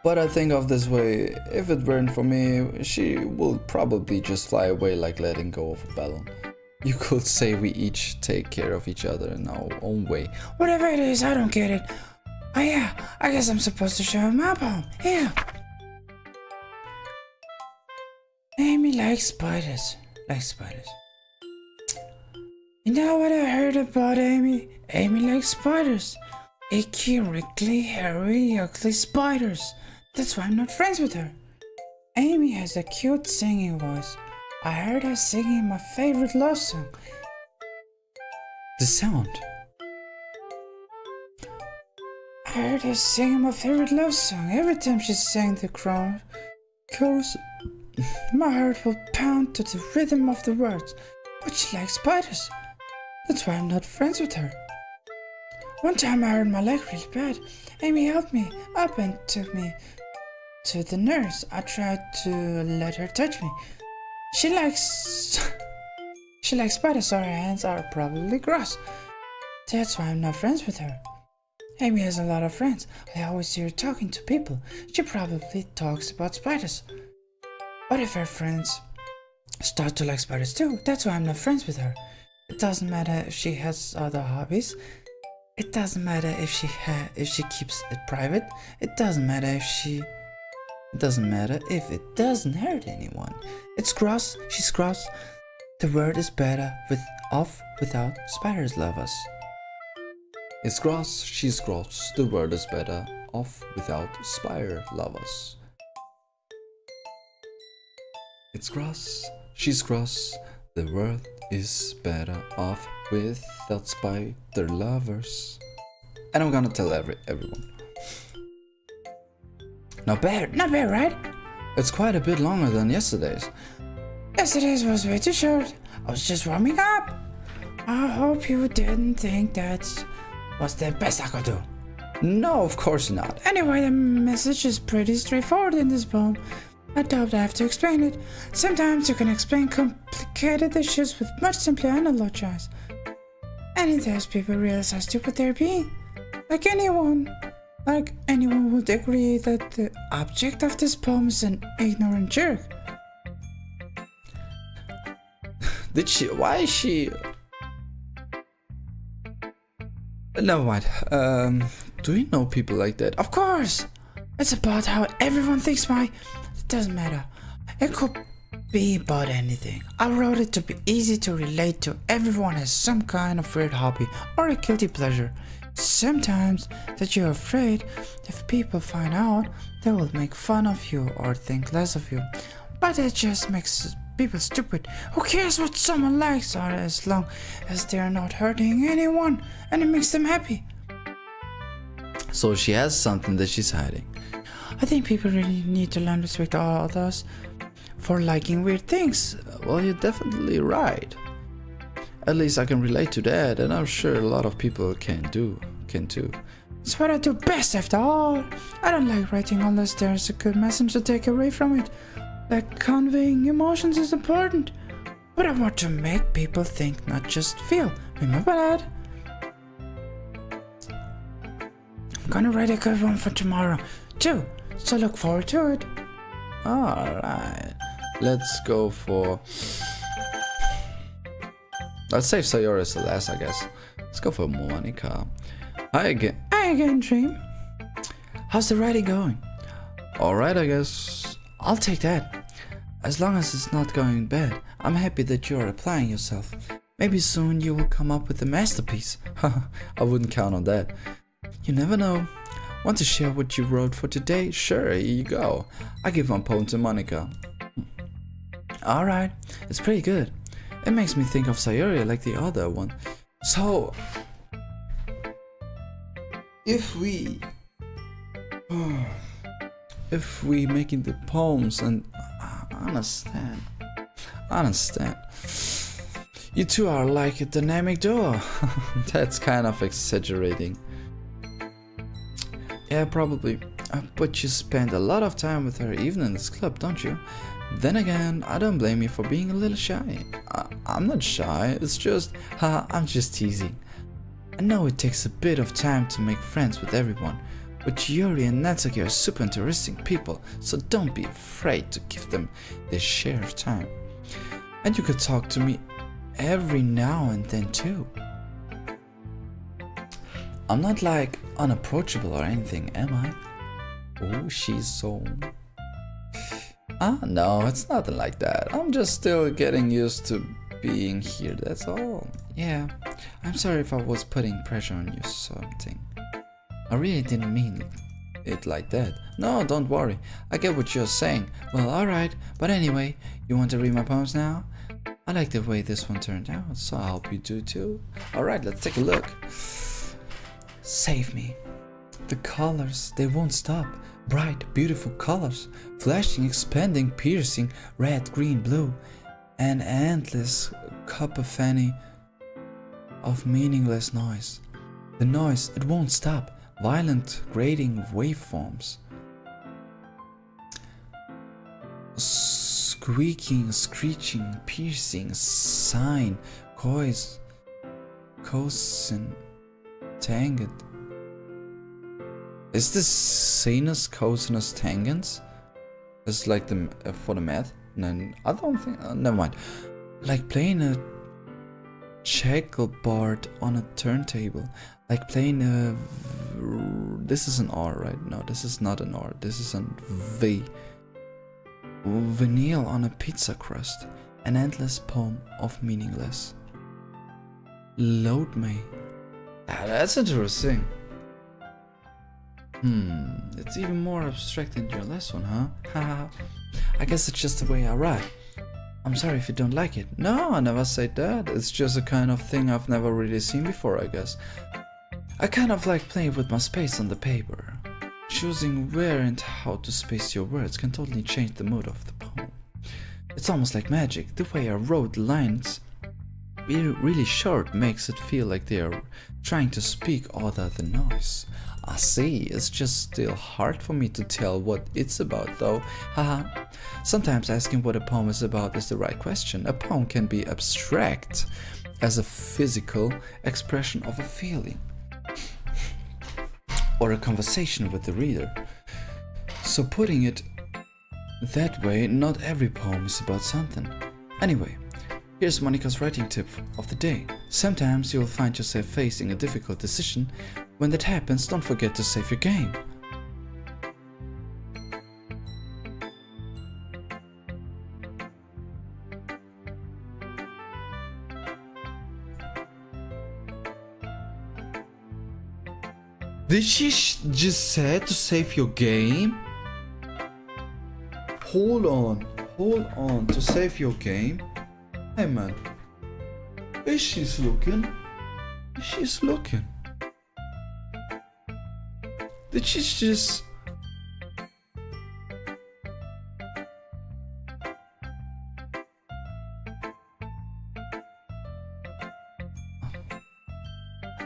But I think of this way, if it weren't for me, she would probably just fly away like letting go of a balloon. You could say we each take care of each other in our own way. Whatever it is, I don't get it. Oh yeah, I guess I'm supposed to show her my poem. Here. Amy likes spiders. You know what I heard about Amy? Amy likes spiders. Icky, wriggly, hairy, ugly spiders. That's why I'm not friends with her. Amy has a cute singing voice. I heard her singing my favorite love song. The sound. I heard her singing my favorite love song. Every time she sang the chorus, my heart will pound to the rhythm of the words. But she likes spiders. That's why I'm not friends with her. One time I hurt my leg really bad. Amy helped me up and took me to the nurse. I tried to let her touch me. She likes spiders, so her hands are probably gross. That's why I'm not friends with her. Amy has a lot of friends. I always see her talking to people. She probably talks about spiders. But if her friends start to like spiders too, that's why I'm not friends with her. It doesn't matter if she has other hobbies. It doesn't matter if she keeps it private. It doesn't matter if it doesn't hurt anyone. It's gross. She's gross. The world is better off without spiders lovers. It's gross. She's gross. The world is better off without spider lovers. It's gross. She's gross. The world is better off without spider lovers. And I'm gonna tell everyone. Not bad, right? It's quite a bit longer than yesterday's. Yesterday's was way too short. I was just warming up. I hope you didn't think that was the best I could do. No, of course not. Anyway, the message is pretty straightforward in this poem. I doubt I have to explain it. Sometimes you can explain complicated issues with much simpler analogies. And in those people realize how stupid they're being. Like anyone would agree that the object of this poem is an ignorant jerk. Why is she... Never mind. Do you know people like that? Of course! It's about how everyone thinks It doesn't matter. It could be about anything. I wrote it to be easy to relate to. Everyone has some kind of weird hobby or a guilty pleasure. Sometimes that you're afraid if people find out, they will make fun of you or think less of you. But it just makes people stupid. Who cares what someone likes, or as long as they're not hurting anyone and it makes them happy. So she has something that she's hiding. I think people really need to learn to respect all others for liking weird things. Well, you're definitely right. At least I can relate to that, and I'm sure a lot of people can too. It's what I do best after all. I don't like writing unless there's a good message to take away from it. Like conveying emotions is important. But I want to make people think, not just feel. Remember that? I'm gonna write a good one for tomorrow too, so look forward to it. Alright, let's go for... Let's save Sayori as the last, I guess. Let's go for MONIKA. Hi again. Hi again, Dream. How's the writing going? Alright, I guess. I'll take that. As long as it's not going bad, I'm happy that you're applying yourself. Maybe soon you will come up with a masterpiece. I wouldn't count on that. You never know. Want to share what you wrote for today? Sure, here you go. I give my poem to Monika. Alright, it's pretty good. It makes me think of Sayuri like the other one. So, if we making the poems, and I understand. You two are like a dynamic duo. That's kind of exaggerating. Yeah, probably. But you spend a lot of time with her even in this club, don't you? Then again, I don't blame you for being a little shy. I'm not shy, it's just... I'm just teasing. I know it takes a bit of time to make friends with everyone, but Yuri and Natsuki are super interesting people, so don't be afraid to give them their share of time. And you could talk to me every now and then too. I'm not like unapproachable or anything, am I? Oh, she's so... no, it's nothing like that. I'm just still getting used to being here, that's all. Yeah, I'm sorry if I was putting pressure on you or something. I really didn't mean it like that. No, don't worry. I get what you're saying. Well, alright, but anyway, you want to read my poems now? I like the way this one turned out, so I hope you do too. Alright, let's take a look. Save me. The colors, they won't stop. Bright, beautiful colors, flashing, expanding, piercing, red, green, blue, an endless cacophony of meaningless noise. The noise, it won't stop, violent, grating waveforms. Squeaking, screeching, piercing, sine, cosine, tangent. Is this sinus, cosinus, tangents? It's like the for the math? No, I don't think. Never mind. Like playing a checkerboard on a turntable. Like playing a. This is an R, right? No, this is not an R. This is a V. Vinyl on a pizza crust. An endless poem of meaningless. Load me. That's interesting. It's even more abstract than your last one, huh? Haha. I guess it's just the way I write. I'm sorry if you don't like it. No, I never said that. It's just a kind of thing I've never really seen before, I guess. I kind of like playing with my space on the paper. Choosing where and how to space your words can totally change the mood of the poem. It's almost like magic. The way I wrote the lines really short makes it feel like they are trying to speak other than noise. I see, it's just still hard for me to tell what it's about though. Haha. Sometimes asking what a poem is about is the right question. A poem can be abstract as a physical expression of a feeling or a conversation with the reader. So putting it that way, not every poem is about something. Anyway, here's Monika's writing tip of the day. Sometimes you'll find yourself facing a difficult decision. When that happens, don't forget to save your game. Did she just say to save your game? Hold on, to save your game? Hey man, is she's looking? She's looking. Did she just...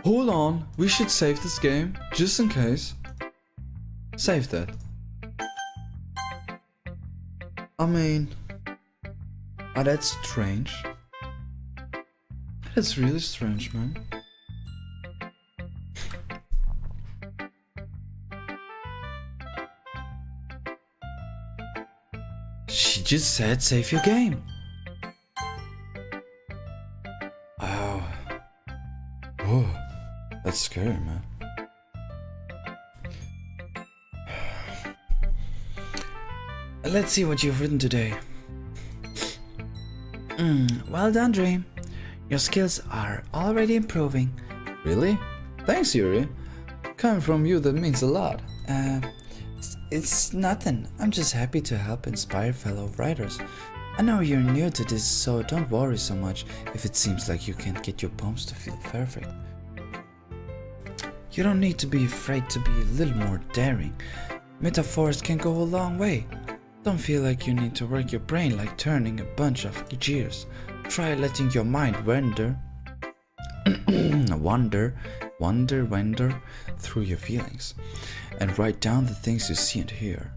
Hold on, we should save this game, just in case. Save that. I mean... Oh, that's strange. That's really strange, man. She just said save your game. Oh. Whoa. That's scary, man. Let's see what you've written today. Well done, Dream. Your skills are already improving. Really? Thanks, Yuri. Coming from you, that means a lot. It's nothing. I'm just happy to help inspire fellow writers. I know you're new to this, so don't worry so much if it seems like you can't get your poems to feel perfect. You don't need to be afraid to be a little more daring. Metaphors can go a long way. Don't feel like you need to work your brain like turning a bunch of gears. Try letting your mind wander through your feelings and write down the things you see and hear.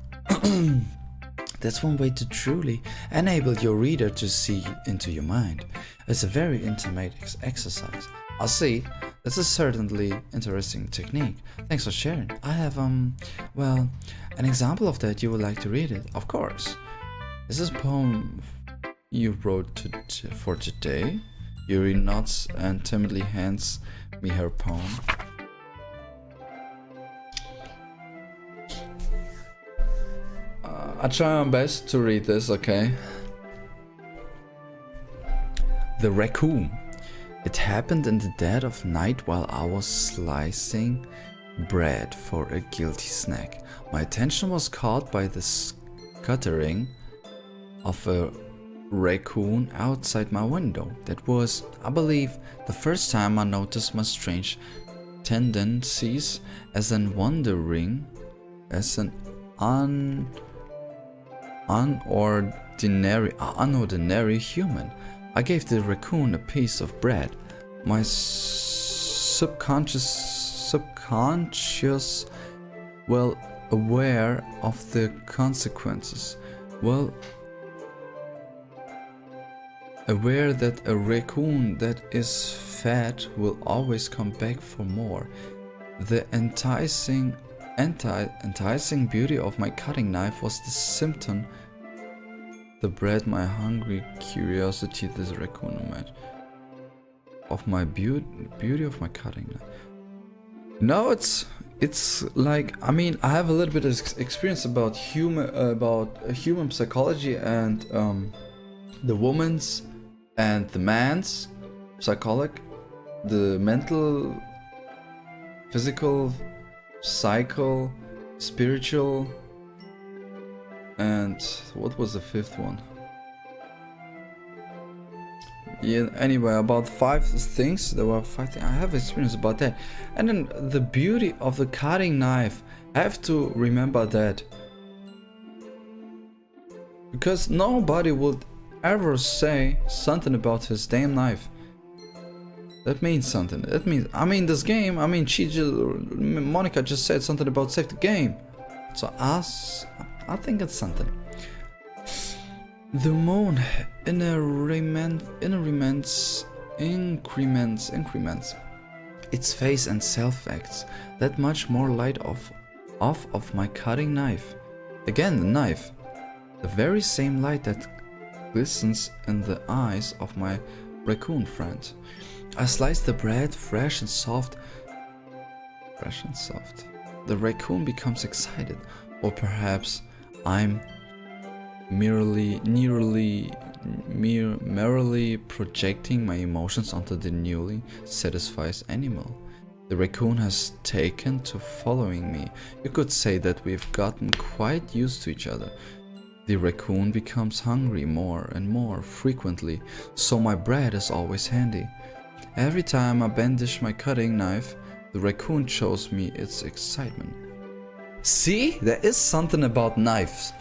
That's one way to truly enable your reader to see into your mind. It's a very intimate exercise. I see. That's a certainly interesting technique. Thanks for sharing. I have, well, an example of that. You would like to read it? Of course. This is a poem you wrote for today. Yuri nods and timidly hands me her poem. I try my best to read this, okay? The Raccoon. It happened in the dead of night while I was slicing bread for a guilty snack. My attention was caught by the scuttering of a raccoon outside my window. That was, I believe, the first time I noticed my strange tendencies as an unordinary human. I gave the raccoon a piece of bread. My subconscious, well aware of the consequences, well aware that a raccoon that is fed will always come back for more. The enticing beauty of my cutting knife was the symptom. The bread, my hungry curiosity, this raccoon image of my beauty of my cutting knife. No, it's like, I mean, I have a little bit of experience about human psychology and the woman's and the man's psychology, the mental, physical, psycho, spiritual, and what was the fifth one? Yeah, anyway, about 5 things. There were 5 things. I have experience about that. And then the beauty of the cutting knife. I have to remember that. Because nobody would ever say something about his damn knife. That means something. That means, I mean, this game, I mean, Monika just said something about save the game. So I think it's something. The moon increments its face and self-acts that much more light off of my cutting knife. Again, the knife. The very same light that glistens in the eyes of my raccoon friend. I slice the bread fresh and soft. The raccoon becomes excited, or perhaps I'm merely projecting my emotions onto the newly satisfied animal. The raccoon has taken to following me. You could say that we've gotten quite used to each other. The raccoon becomes hungry more and more frequently, so my bread is always handy. Every time I brandish my cutting knife, the raccoon shows me its excitement. See, there is something about knives.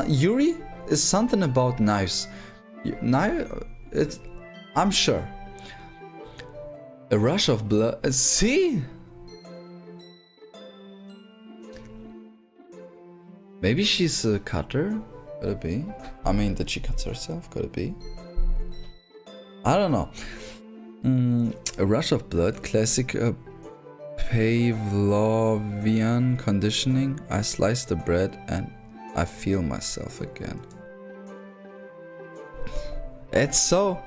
Yuri is something about knives. I'm sure. A rush of blood. See? Maybe she's a cutter. Could it be? I mean, that she cuts herself. Could it be? I don't know. A rush of blood. Classic Pavlovian conditioning. I slice the bread and I feel myself again. It's so...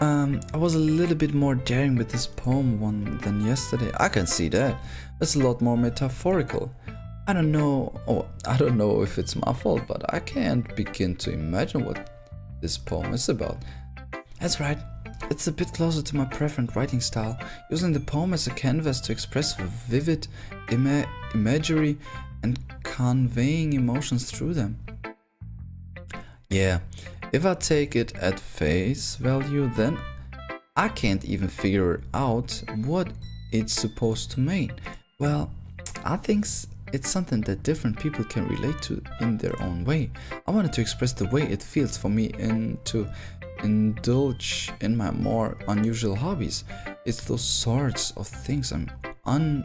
I was a little bit more daring with this poem than yesterday. I can see that. It's a lot more metaphorical. I don't know, I don't know if it's my fault, but I can't begin to imagine what this poem is about. That's right, it's a bit closer to my preferred writing style, using the poem as a canvas to express vivid imagery and conveying emotions through them. Yeah, if I take it at face value, then I can't even figure out what it's supposed to mean. Well, I think it's something that different people can relate to in their own way. I wanted to express the way it feels for me and to indulge in my more unusual hobbies. It's those sorts of things I'm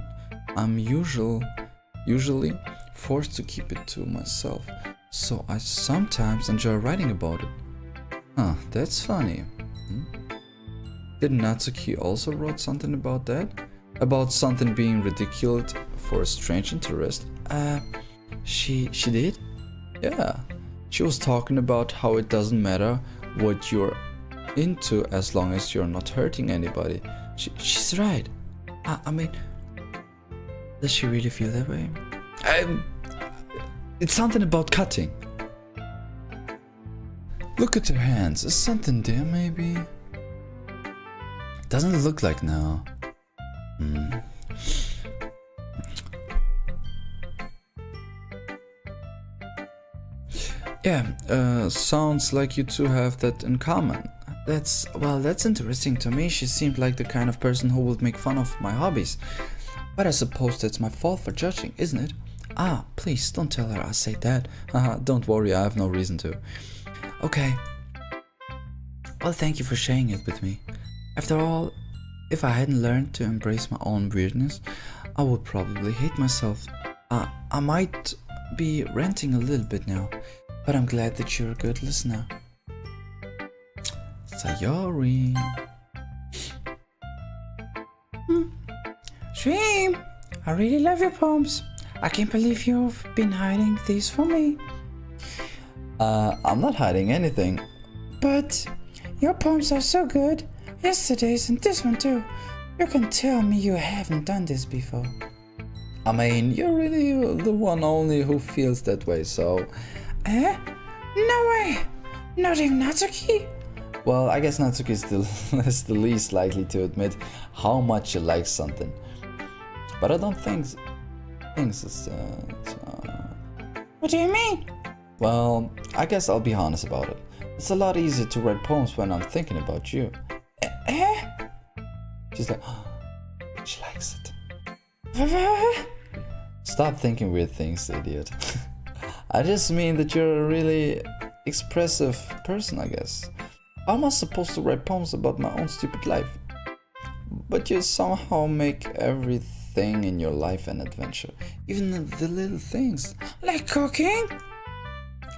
usually forced to keep it to myself. So I sometimes enjoy writing about it. Huh, that's funny. Did Natsuki also wrote something about that? About something being ridiculed for a strange interest? She did? Yeah. She was talking about how it doesn't matter what you're into as long as you're not hurting anybody. She's right. I mean, does she really feel that way? It's something about cutting. Look at her hands. Is something there maybe? Doesn't look like now. Yeah, sounds like you two have that in common. That's interesting to me. She seemed like the kind of person who would make fun of my hobbies. But I suppose that's my fault for judging, isn't it? Ah, please don't tell her I said that. Haha, don't worry, I have no reason to. Okay. Well, thank you for sharing it with me. After all, if I hadn't learned to embrace my own weirdness, I would probably hate myself. I might be ranting a little bit now, but I'm glad that you're a good listener. Sayori. Dream, I really love your poems. I can't believe you've been hiding these from me. I'm not hiding anything. But your poems are so good. Yesterday's and this one too. You can tell me you haven't done this before. I mean, you're really the one only who feels that way, so... No way! Not even Natsuki? Well, I guess Natsuki is the least likely to admit how much she likes something. But I don't think things is... What do you mean? Well, I guess I'll be honest about it. It's a lot easier to write poems when I'm thinking about you. She's like, oh, she likes it. Stop thinking weird things, idiot. I just mean that you're a really expressive person, I guess. How am I supposed to write poems about my own stupid life? But you somehow make everything in your life an adventure. Even the little things. Like cooking?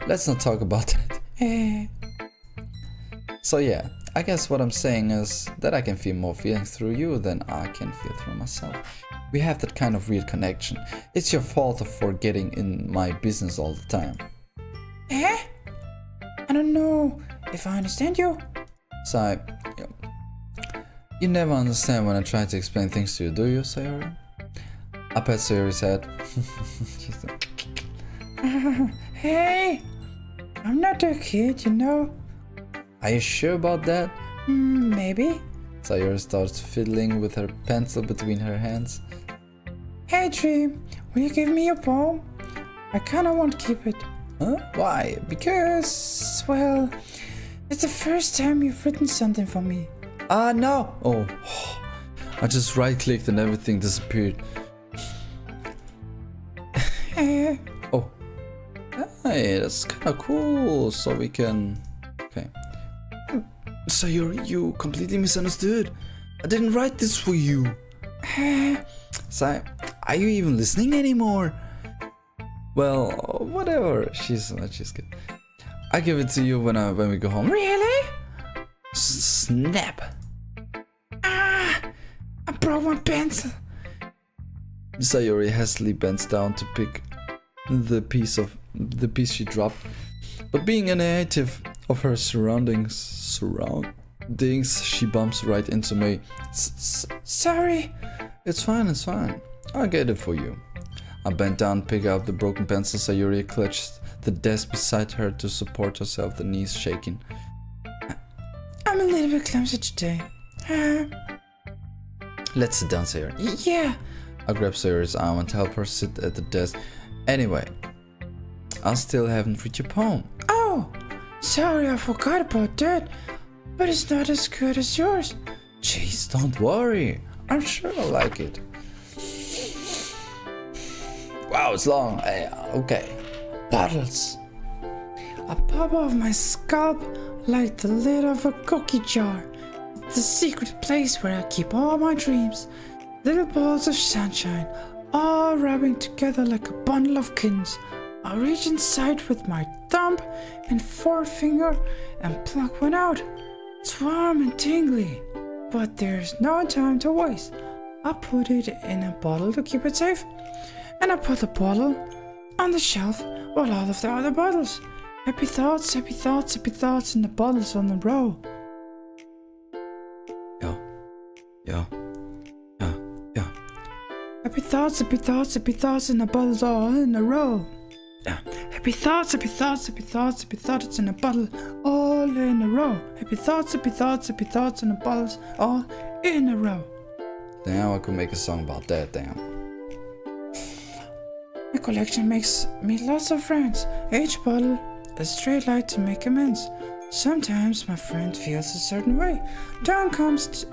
Let's not talk about that. So yeah, I guess what I'm saying is that I can feel more feelings through you than I can feel through myself. We have that kind of weird connection. It's your fault for getting in my business all the time. I don't know if I understand you. So, you never understand when I try to explain things to you, do you, Sayori? I pat Sayori's head. She's like, hey, I'm not a kid, you know. Are you sure about that? Maybe. Sayori starts fiddling with her pencil between her hands. Hey Dream, will you give me your poem? I kinda want to keep it. Huh? Why? Because, well, it's the first time you've written something for me. No! Oh, I just right-clicked and everything disappeared. Oh. Hey, that's kinda cool, so we can... Okay. So you completely misunderstood. I didn't write this for you. So, are you even listening anymore? Well, whatever. She's good. I give it to you when we go home. Really? Snap. I broke my pencil. Sayori hastily bends down to pick the piece she dropped. But being a native of her surroundings, she bumps right into me. Sorry. It's fine. I'll get it for you. I bent down, picked up the broken pencil. Sayuri clutched the desk beside her to support herself, the knees shaking. I'm a little bit clumsy today. Let's sit down, Sayuri. Yeah. I grabbed Sayuri's arm and helped her sit at the desk. Anyway, I still haven't read your poem. Oh, sorry, I forgot about that. But it's not as good as yours. Jeez, don't worry. I'm sure I'll like it. Wow, it's long. Okay. Bottles. I pop off my scalp like the lid of a cookie jar. It's the secret place where I keep all my dreams. Little balls of sunshine, all rubbing together like a bundle of kittens. I reach inside with my thumb and forefinger and pluck one out. It's warm and tingly, but there's no time to waste. I put it in a bottle to keep it safe, and I put the bottle on the shelf with all of the other bottles. Happy thoughts, happy thoughts, happy thoughts in the bottles on the row. Yeah. Happy thoughts, happy thoughts, happy thoughts in the bottles all in a row. Yeah. Happy thoughts, happy thoughts, happy thoughts, happy thoughts in a bottle all in a row. Happy thoughts, happy thoughts, happy thoughts in the bottles all in a row. Damn, I could make a song about that, damn. My collection makes me lots of friends. Each bottle a straight light to make amends. Sometimes my friend feels a certain way. Down comes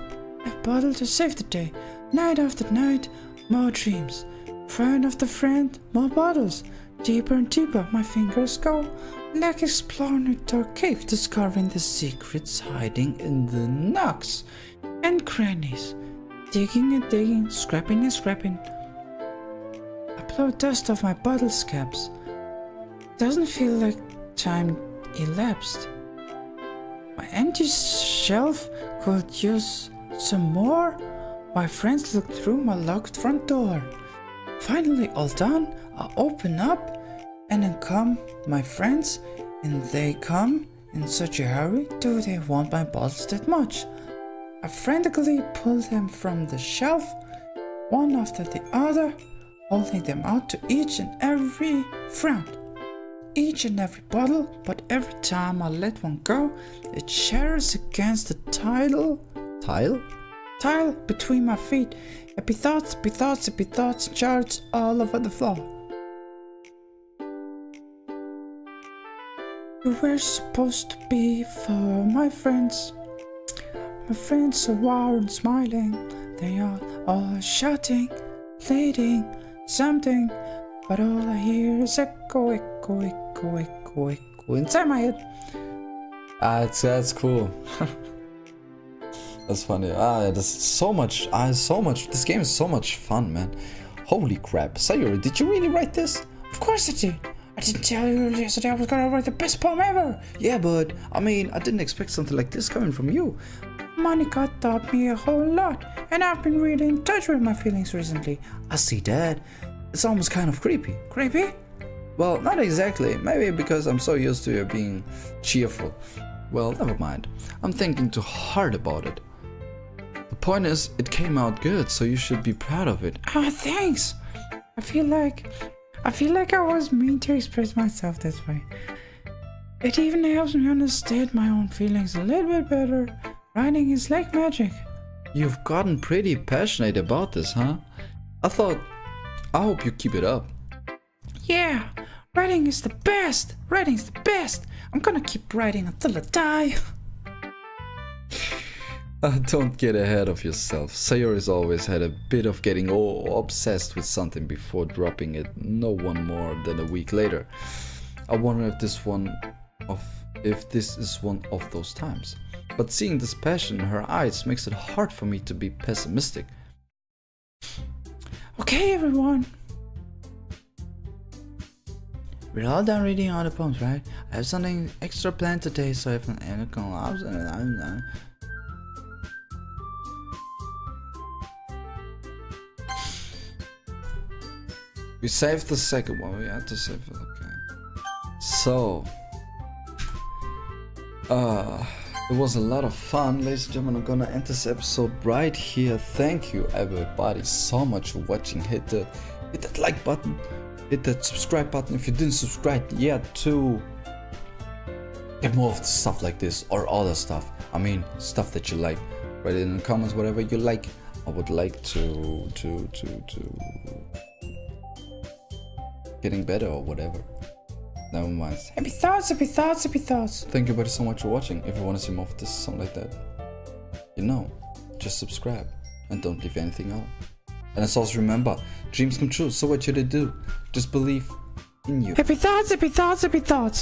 a bottle to save the day. Night after night, more dreams. Friend after friend, more bottles. Deeper and deeper my fingers go, like exploring a dark cave, discovering the secrets hiding in the nooks and crannies. Digging and digging, scrapping and scrapping. I blow dust off my bottle caps. Doesn't feel like time elapsed. My empty shelf could use some more. My friends look through my locked front door. Finally all done, I open up and then come my friends, and they come in such a hurry. Do they want my bottles that much? I frantically pull them from the shelf, one after the other, holding them out to each and every friend. Each and every bottle, but every time I let one go, it shatters against the tile between my feet. Happy thoughts, happy thoughts, happy thoughts, shards all over the floor. You were supposed to be for my friends. My friends are wild and smiling. They are all shouting, pleading, something. But all I hear is echo, echo, echo, echo, echo inside my head. That's cool. That's funny. There's so much. This game is so much fun, man. Holy crap. Sayuri, did you really write this? Of course I did. I didn't tell you earlier yesterday I was gonna write the best poem ever. Yeah, but I mean, I didn't expect something like this coming from you. Monika taught me a whole lot, and I've been really in touch with my feelings recently. I see that. It's almost kind of creepy. Creepy? Well, not exactly. Maybe because I'm so used to you being cheerful. Well, never mind. I'm thinking too hard about it. The point is, it came out good, so you should be proud of it. Oh, thanks. I feel like I was mean to express myself this way. It even helps me understand my own feelings a little bit better. Writing is like magic. You've gotten pretty passionate about this, huh? I hope you keep it up. Yeah, writing is the best. Writing's the best. I'm gonna keep writing until I die. Don't get ahead of yourself. Sayori's always had a bit of getting obsessed with something before dropping it no one more than a week later. I wonder if this is one of those times. But seeing this passion in her eyes makes it hard for me to be pessimistic. Okay, everyone. We're all done reading all the poems, right? I have something extra planned today, so if we saved the second one. We had to save it. Okay. So, it was a lot of fun, ladies and gentlemen. I'm gonna end this episode right here. Thank you, everybody, so much for watching. Hit the hit that like button, hit that subscribe button if you didn't subscribe yet to get more of stuff like this or other stuff. I mean, stuff that you like. Write it in the comments, whatever you like. I would like to getting better or whatever. Never mind. Happy thoughts, happy thoughts, happy thoughts. Thank you buddy so much for watching. If you want to see more of this, something like that, you know, just subscribe and don't leave anything out. And as always, remember, dreams come true. So what should I do? Just believe in you. Happy thoughts, happy thoughts, happy thoughts.